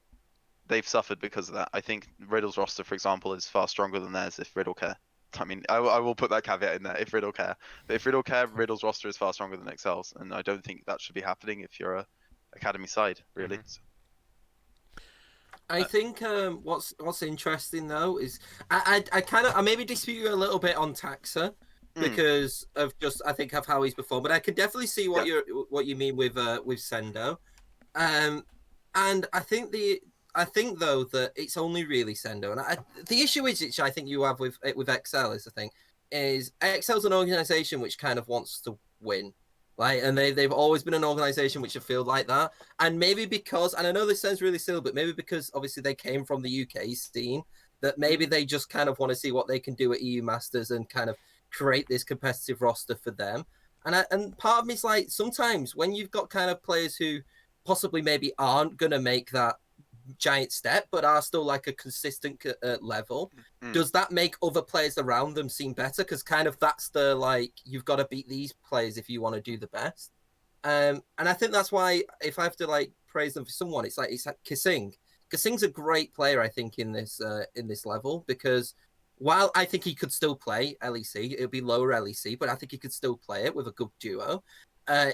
they've suffered because of that. I think Riddle's roster, for example, is far stronger than theirs if Riddle care. I mean, I will put that caveat in there, if Riddle care. But if Riddle care, Riddle's roster is far stronger than Excel's, and I don't think that should be happening if you're a academy side, really. I think what's interesting though is I maybe dispute you a little bit on Taxa because of just I think of how he's performed, but I can definitely see what you mean with Sendo, and I think though that it's only really Sendo, and the issue is which I think you have with XL is the thing is XL's an organization which kind of wants to win. Like, and they've always been an organization which have feel like that. And maybe because, and I know this sounds really silly, but maybe because obviously they came from the UK scene, that maybe they just kind of want to see what they can do at EU Masters and kind of create this competitive roster for them. And part of me is like, sometimes when you've got kind of players who possibly maybe aren't going to make that giant step, but are still like a consistent level. Does that make other players around them seem better? Because kind of that's the like, you've got to beat these players if you want to do the best. And I think that's why, if I have to like praise them for someone, it's like Kissing. Kissing's a great player, I think, in this level, because while I think he could still play LEC, it'll be lower LEC, but I think he could still play it with a good duo.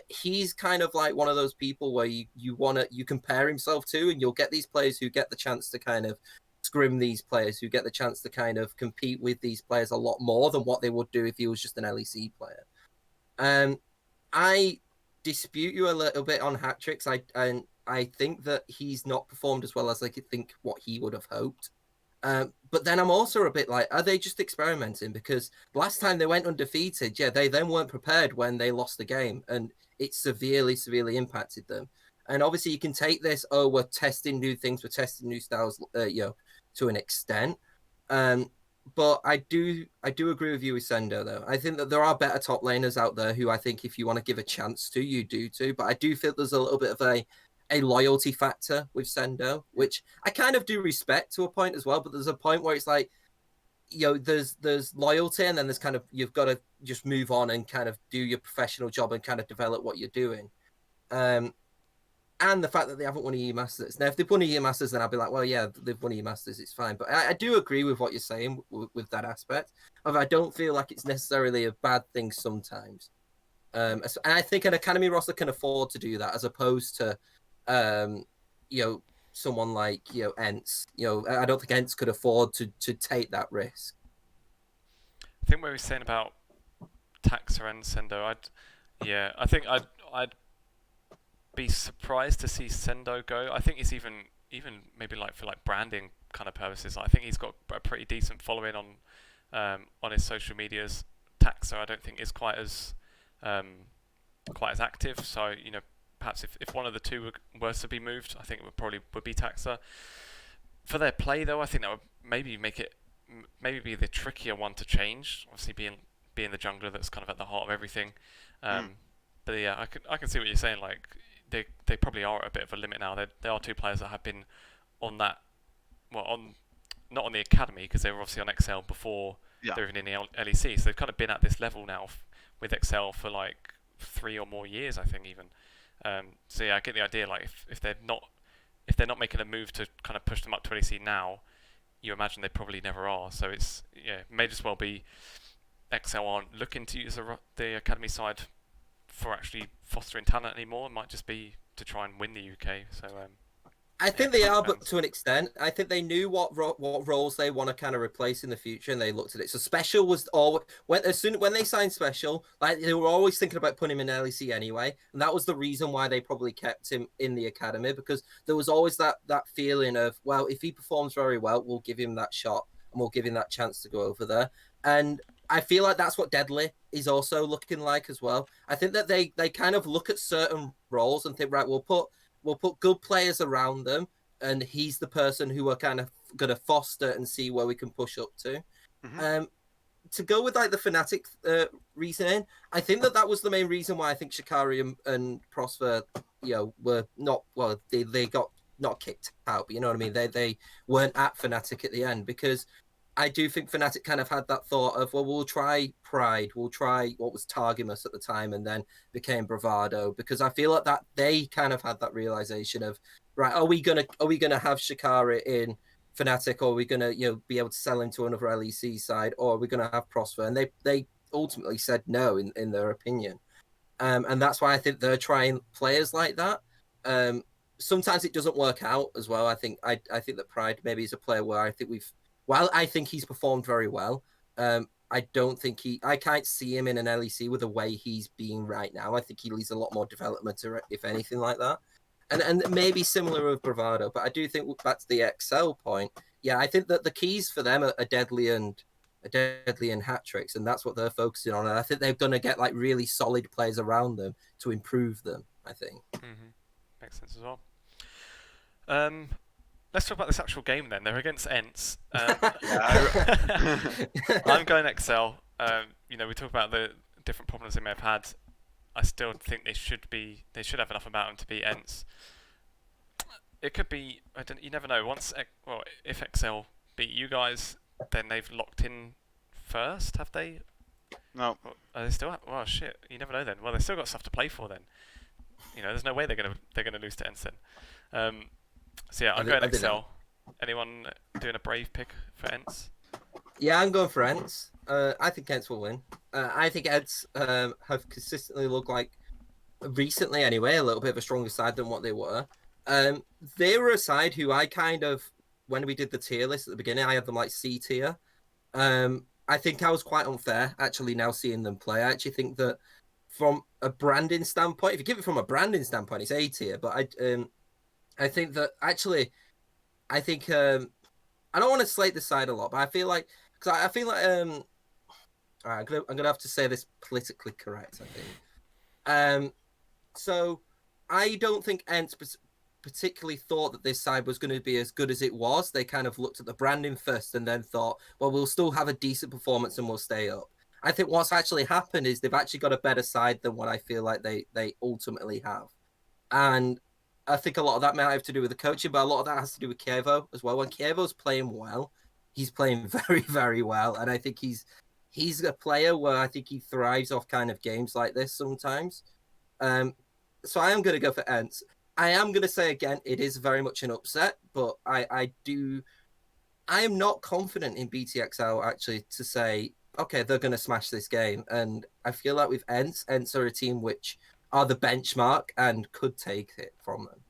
He's kind of like one of those people where you compare himself to, and you'll get these players who get the chance to kind of scrim these players, who get the chance to kind of compete with these players a lot more than what they would do if he was just an LEC player. I dispute you a little bit on hat tricks. I think that he's not performed as well as I could think what he would have hoped. But then I'm also a bit like, are they just experimenting? Because last time they went undefeated, they then weren't prepared when they lost the game, and it severely impacted them. And obviously you can take this, we're testing new things, we're testing new styles, to an extent. But I do agree with you with Sendo, though. I think that there are better top laners out there who I think if you want to give a chance to, you do too. But I do feel there's a little bit of a loyalty factor with Sendo, which I kind of do respect to a point as well. But there's a point where it's like, there's loyalty, and then there's kind of, you've got to just move on and kind of do your professional job and kind of develop what you're doing. And the fact that they haven't won a EU Masters. Now, if they've won a EU Masters, then I'll be like, well, yeah, they've won a EU Masters, it's fine. But I do agree with what you're saying with that aspect. However, I don't feel like it's necessarily a bad thing sometimes. And I think an academy roster can afford to do that, as opposed to, someone like, ENCE. I don't think ENCE could afford to take that risk. I think what we were saying about Taxa and Sendo, I think I'd be surprised to see Sendo go. I think it's even maybe like for like branding kind of purposes. I think he's got a pretty decent following on his social medias. Taxa, I don't think is quite as active. So perhaps if one of the two were to be moved, I think it would be Taxa. For their play though, I think that would maybe be the trickier one to change. Obviously being the jungler that's kind of at the heart of everything. But yeah, I can see what you're saying. Like they probably are at a bit of a limit now. There are two players that have been on that, not on the academy, because they were obviously on XL before they're even in the LEC. So they've kind of been at this level now with XL for like 3 or more years, I think even. So yeah, I get the idea. Like if they're not making a move to kind of push them up to LEC now, you imagine they probably never are. So it may just well be XL aren't looking to use the academy side for actually fostering talent anymore. It might just be to try and win the UK. So I think they are, but to an extent. I think they knew what roles they want to kind of replace in the future, and they looked at it. So Special was when they signed Special, like they were always thinking about putting him in LEC anyway, and that was the reason why they probably kept him in the academy, because there was always that feeling of, well, if he performs very well, we'll give him that shot and we'll give him that chance to go over there. And I feel like that's what Deadly is also looking like as well. I think that they kind of look at certain roles and think, right, we'll put good players around them, and he's the person who we're kind of going to foster and see where we can push up to. To go with like the Fnatic reasoning, I think that was the main reason why I think Shikari and Prosper, were not, well, they got not kicked out, but you know what I mean? They weren't at Fnatic at the end, because I do think Fnatic kind of had that thought of, well, we'll try Pride, we'll try what was Targamus at the time, and then became Bravado, because I feel like that they kind of had that realization of, right, are we gonna have Shikari in Fnatic, or are we gonna be able to sell him to another LEC side, or are we gonna have Prosper? And they ultimately said no in their opinion, and that's why I think they're trying players like that. Sometimes it doesn't work out as well. I think that Pride maybe is a player where I think while I think he's performed very well, I don't think I can't see him in an LEC with the way he's being right now. I think he needs a lot more development, if anything like that. And maybe similar with Bravado, but I do think back to the XL point. Yeah, I think that the keys for them are Deadly and hat tricks, and that's what they're focusing on. And I think they're going to get like really solid players around them to improve them, I think. Makes sense as well. Let's talk about this actual game then. They're against ENCE. I'm going XL. We talk about the different problems they may have had. I still think they should have enough about them to beat ENCE. it could be. You never know. If XL beat you guys, then they've locked in first. Have they? No. Are they still? Well, shit. You never know then. Well, they've still got stuff to play for then. There's no way they're gonna lose to ENCE. So yeah, I'm going XL. Anyone doing a brave pick for ENCE? Yeah, I'm going for ENCE. I think ENCE will win. I think ENCE have consistently looked like, recently anyway, a little bit of a stronger side than what they were. They were a side who I kind of, when we did the tier list at the beginning, I had them like C tier. I think I was quite unfair actually now seeing them play. I actually think that from a branding standpoint, if you give it from a branding standpoint, it's A tier. But I think that actually, I think I don't want to slate the side a lot, but I feel like all right, I'm gonna have to say this politically correct. I think. So I don't think ENCE particularly thought that this side was going to be as good as it was. They kind of looked at the branding first and then thought, well, we'll still have a decent performance and we'll stay up. I think what's actually happened is they've actually got a better side than what I feel like they ultimately have. And I think a lot of that might have to do with the coaching, but a lot of that has to do with Kevo as well. When Kevo's playing well, he's playing very, very well. And I think he's a player where I think he thrives off kind of games like this sometimes. So I am going to go for ENCE. I am going to say again, it is very much an upset, but I am not confident in BTXL actually to say, okay, they're going to smash this game. And I feel like with ENCE are a team which are the benchmark and could take it from them.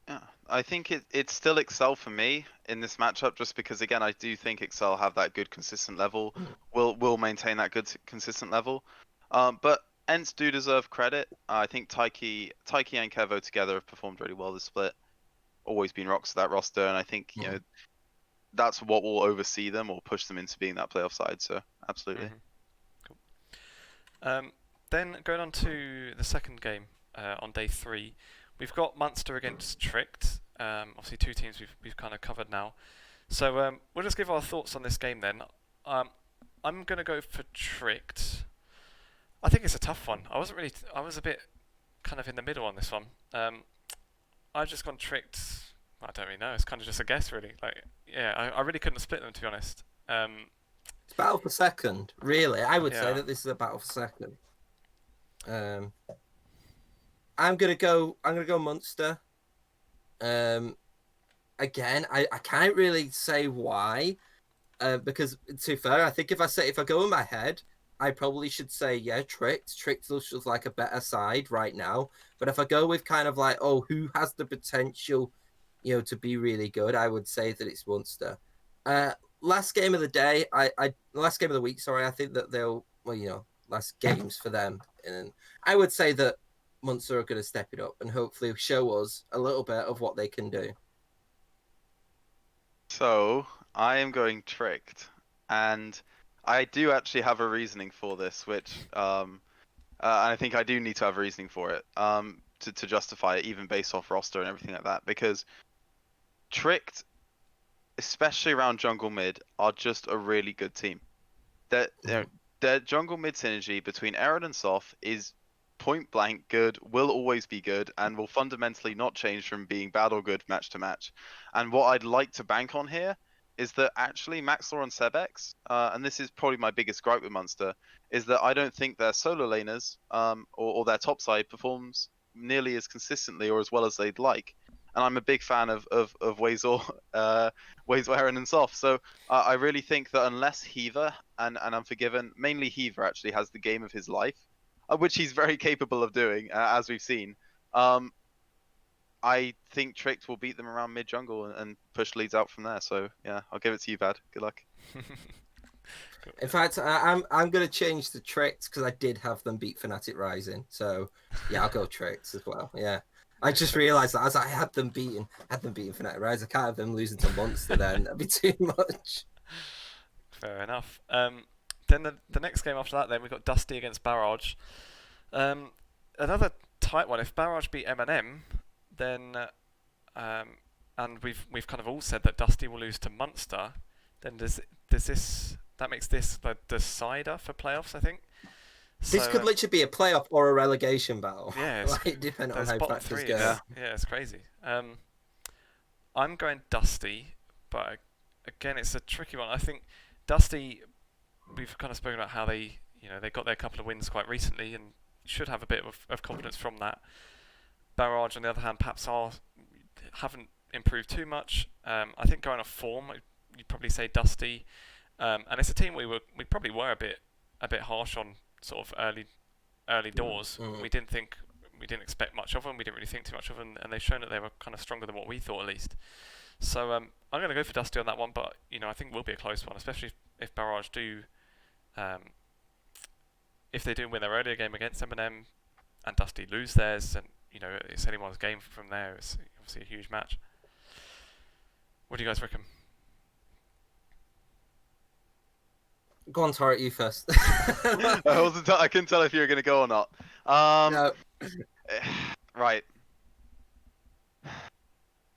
Yeah, I think it's still Excel for me in this matchup, just because again I do think Excel have that good consistent level, will maintain that good consistent level. But ENCE do deserve credit. I think Taiki and Kevo together have performed really well this split. Always been rocks to that roster, and I think that's what will oversee them or push them into being that playoff side. So absolutely. Cool. Then going on to the second game on day 3, we've got Munster against Tricked. Obviously, two teams we've kind of covered now. So we'll just give our thoughts on this game then. I'm going to go for Tricked. I think it's a tough one. I was a bit kind of in the middle on this one. I've just gone Tricked. I don't really know. It's kind of just a guess, really. I really couldn't split them, to be honest. It's battle for second, really. I would say that this is a battle for second. I'm gonna go Munster. Again, I can't really say why, because to be fair, I think if I go in my head, I probably should say Tricked. Tricked looks like a better side right now. But if I go with kind of like, who has the potential, to be really good, I would say that it's Munster. Last game of the day, last game of the week, sorry, I think that they'll, last games for them, and I would say that Munster are going to step it up and hopefully show us a little bit of what they can do. So I am going Tricked, and I do actually have a reasoning for this, which I think I do need to have a reasoning for it to justify it, even based off roster and everything like that, because Tricked, especially around jungle mid, are just a really good team. Their jungle mid synergy between Aaron and Soft is point blank good, will always be good, and will fundamentally not change from being bad or good match to match. And what I'd like to bank on here is that actually Maxlor and Sebex, and this is probably my biggest gripe with Munster, is that I don't think their solo laners or their top side performs nearly as consistently or as well as they'd like. And I'm a big fan of Wazor, Aaron and Soft. So I really think that unless Heaver and Unforgiven, mainly Heaver actually has the game of his life, which he's very capable of doing, as we've seen. I think Tricked will beat them around mid jungle and push leads out from there. So yeah, I'll give it to you, Vad. Good luck. In fact, I'm going to change the Tricked because I did have them beat Fnatic Rising. So yeah, I'll go Tricked as well. Yeah. I just realised that as I had them beaten Fnatic Rise. I can't have them losing to Munster then. That'd be too much. Fair enough. Then the next game after that, then we've got Dusty against Barrage. Another tight one. If Barrage beat M&M, then and we've kind of all said that Dusty will lose to Munster, then that makes this the decider for playoffs, I think. This could literally be a playoff or a relegation battle. Yeah, depending on how factors go. Yeah, it's crazy. I'm going Dusty, but again, it's a tricky one. I think Dusty, we've kind of spoken about how they got their couple of wins quite recently and should have a bit of confidence from that. Barrage, on the other hand, perhaps haven't improved too much. I think going off form, you'd probably say Dusty, and it's a team we probably were a bit harsh on sort of early doors. Mm. We didn't expect much of them. We didn't really think too much of them, and they've shown that they were kind of stronger than what we thought, at least. So I'm going to go for Dusty on that one, but I think it will be a close one, especially if Barrage do, if they do win their earlier game against M&M, and Dusty lose theirs, and it's anyone's game from there. It's obviously a huge match. What do you guys reckon? Go on, Torok, you first. I couldn't tell if you were going to go or not. No. Right.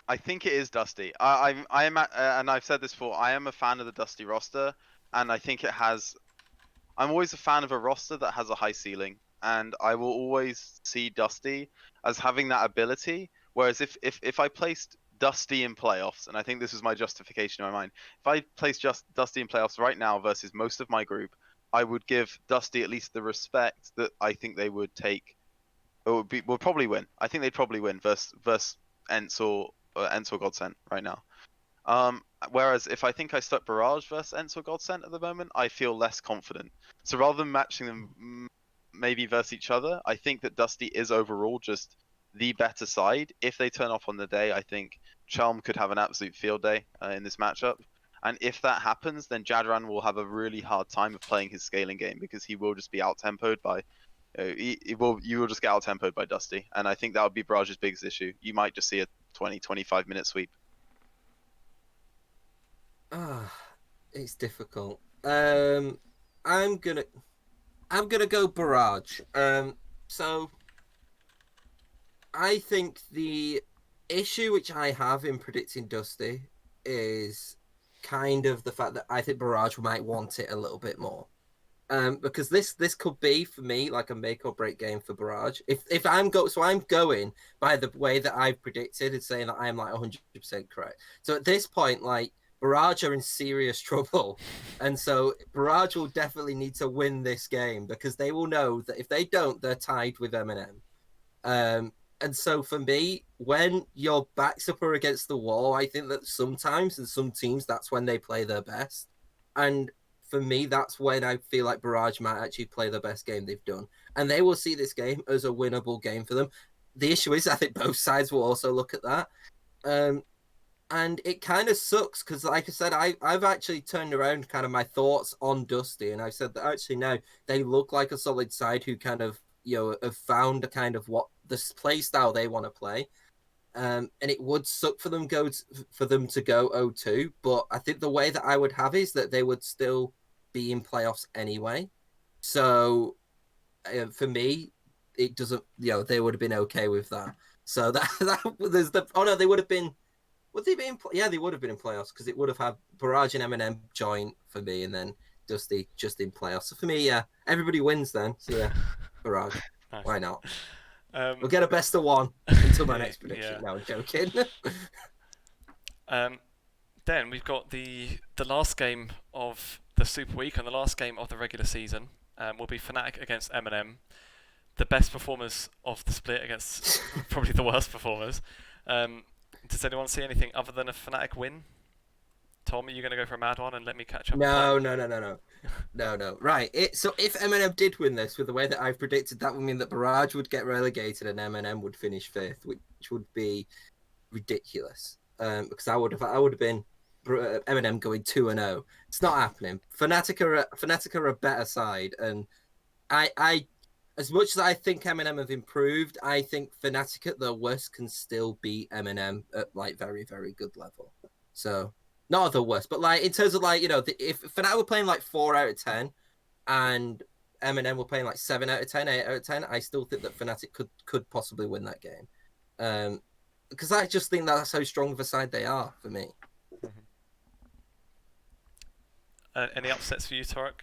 I think it is Dusty. I am, and I've said this before. I am a fan of the Dusty roster, and I think it has. I'm always a fan of a roster that has a high ceiling, and I will always see Dusty as having that ability. Whereas if I placed Dusty in playoffs, and I think this is my justification in my mind, if I placed just Dusty in playoffs right now versus most of my group, I would give Dusty at least the respect that I think they would take. Or would probably win. I think they'd probably win versus ENCE or Godsent right now. Whereas if I think I stuck Barrage versus ENCE or Godsent at the moment, I feel less confident. So rather than matching them maybe versus each other, I think that Dusty is overall just the better side. If they turn off on the day, I think Chelm could have an absolute field day in this matchup. And if that happens, then Jadran will have a really hard time of playing his scaling game because he will just be out-tempoed by... you will just get out-tempoed by Dusty. And I think that would be Barrage's biggest issue. You might just see a 20-25 minute sweep. It's difficult. I'm gonna go Barrage. So I think the issue which I have in predicting Dusty is kind of the fact that I think Barrage might want it a little bit more. Because this could be for me like a make or break game for Barrage. If I'm going by the way that I've predicted and saying that I'm like 100% correct. So at this point, like Barrage are in serious trouble, and so Barrage will definitely need to win this game because they will know that if they don't, they're tied with M&M. And so for me, when your backs up are against the wall, I think that sometimes in some teams that's when they play their best, and for me, that's when I feel like Barrage might actually play the best game they've done. And they will see this game as a winnable game for them. The issue is, I think both sides will also look at that. And it kind of sucks because, like I said, I've actually turned around kind of my thoughts on Dusty. And I've said that actually now they look like a solid side who kind of, have found a kind of what the play style they want to play. And it would suck for them to go 0-2. But I think the way that I would have is that they would still be in playoffs anyway. So for me, it doesn't, they would have been okay with that. So there's they would have been, would they be in, they would have been in playoffs because it would have had Barrage and M&M join for me and then Dusty just in playoffs. So for me, everybody wins then. So yeah, Barrage. Nice. Why not? We'll get a best of one until my next prediction. Yeah. No, I'm joking. Then we've got the last game of the Super Week and the last game of the regular season will be Fnatic against M&M, the best performers of the split against probably the worst performers. Does anyone see anything other than a Fnatic win? Tom, are you going to go for a mad one and let me catch up? No. Right. So if M&M did win this with the way that I've predicted, that would mean that Barrage would get relegated and M&M would finish fifth, which would be ridiculous. Because I would have been M&M going 2-0. It's not happening. Fnatic are a better side, and I as much as I think M&M have improved, I think Fnatic at their worst can still beat M&M at like very, very good level. So not at the worst, but like in terms of like, if Fnatic were playing like 4 out of 10 and M&M were playing like 7 out of 10, 8 out of 10, I still think that Fnatic could possibly win that game. Because I just think that's how strong of a side they are for me. Any upsets for you, Torok?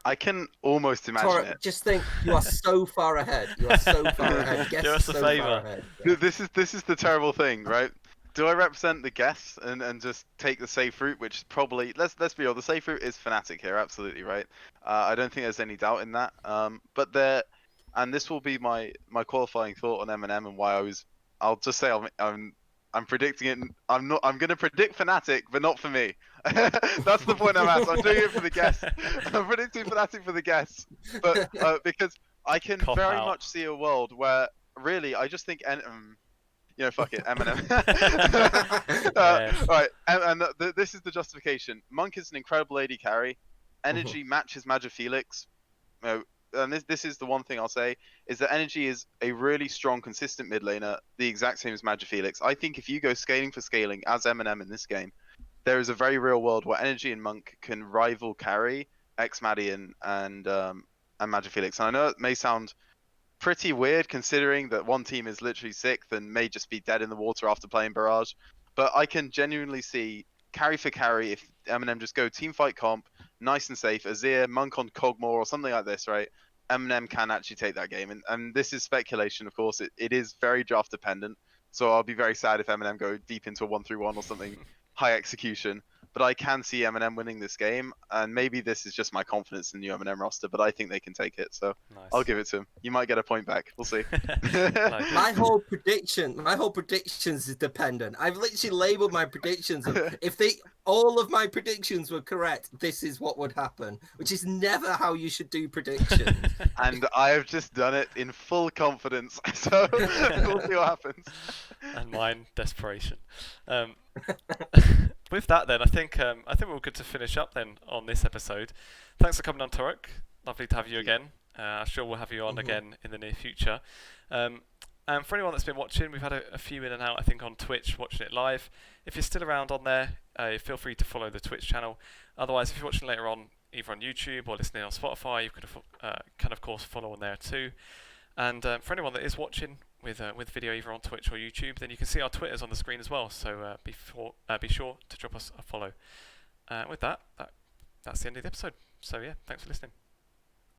I can almost imagine Torok, it. just think, you are so far ahead. You are so far ahead. Guess Do us a so favour. far ahead. Yeah. This is the terrible thing, right? Do I represent the guests and just take the safe route, which is probably let's be real, the safe route is Fnatic here, absolutely right. I don't think there's any doubt in that. But there, and this will be my qualifying thought on M&M and why I'll just say I'm predicting it. I'm going to predict Fnatic, but not for me. That's the point I'm at. I'm doing it for the guests. I'm predicting Fnatic for the guests, but because I can Cop very out. much see a world where really I just think fuck it, Eminem. Yes. Right, and this is the justification. Monk is an incredible AD carry. Energy matches Magic Felix. And this is the one thing I'll say is that Energy is a really strong, consistent mid laner, the exact same as Magic Felix. I think if you go scaling for scaling as Eminem in this game, there is a very real world where Energy and Monk can rival carry X Maddie and Magic Felix. And I know it may sound pretty weird considering that one team is literally sixth and may just be dead in the water after playing Barrage. But I can genuinely see carry for carry if Eminem just go team fight comp, nice and safe, Azir, Monk on Cogmore or something like this, right? Eminem can actually take that game. And this is speculation, of course. It is very draft dependent. So I'll be very sad if Eminem go deep into a 1-3-1 or something high execution. But I can see Eminem winning this game, and maybe this is just my confidence in the new Eminem roster, but I think they can take it. So Nice. I'll give it to him. You might get a point back. We'll see. Like my whole predictions is dependent. I've literally labeled my predictions. If all of my predictions were correct, this is what would happen, which is never how you should do predictions. And I have just done it in full confidence. So we'll see what happens. And mine, desperation. With that, then I think we're all good to finish up then on this episode. Thanks for coming on, Torok. Lovely to have you again. I'm sure we'll have you on again in the near future. And for anyone that's been watching, we've had a few in and out, I think, on Twitch, watching it live. If you're still around on there, feel free to follow the Twitch channel. Otherwise, if you're watching later on, either on YouTube or listening on Spotify, you can of course follow on there too. And for anyone that is watching with video either on Twitch or YouTube, then you can see our Twitters on the screen as well. So be sure to drop us a follow. With that's the end of the episode. So yeah, thanks for listening.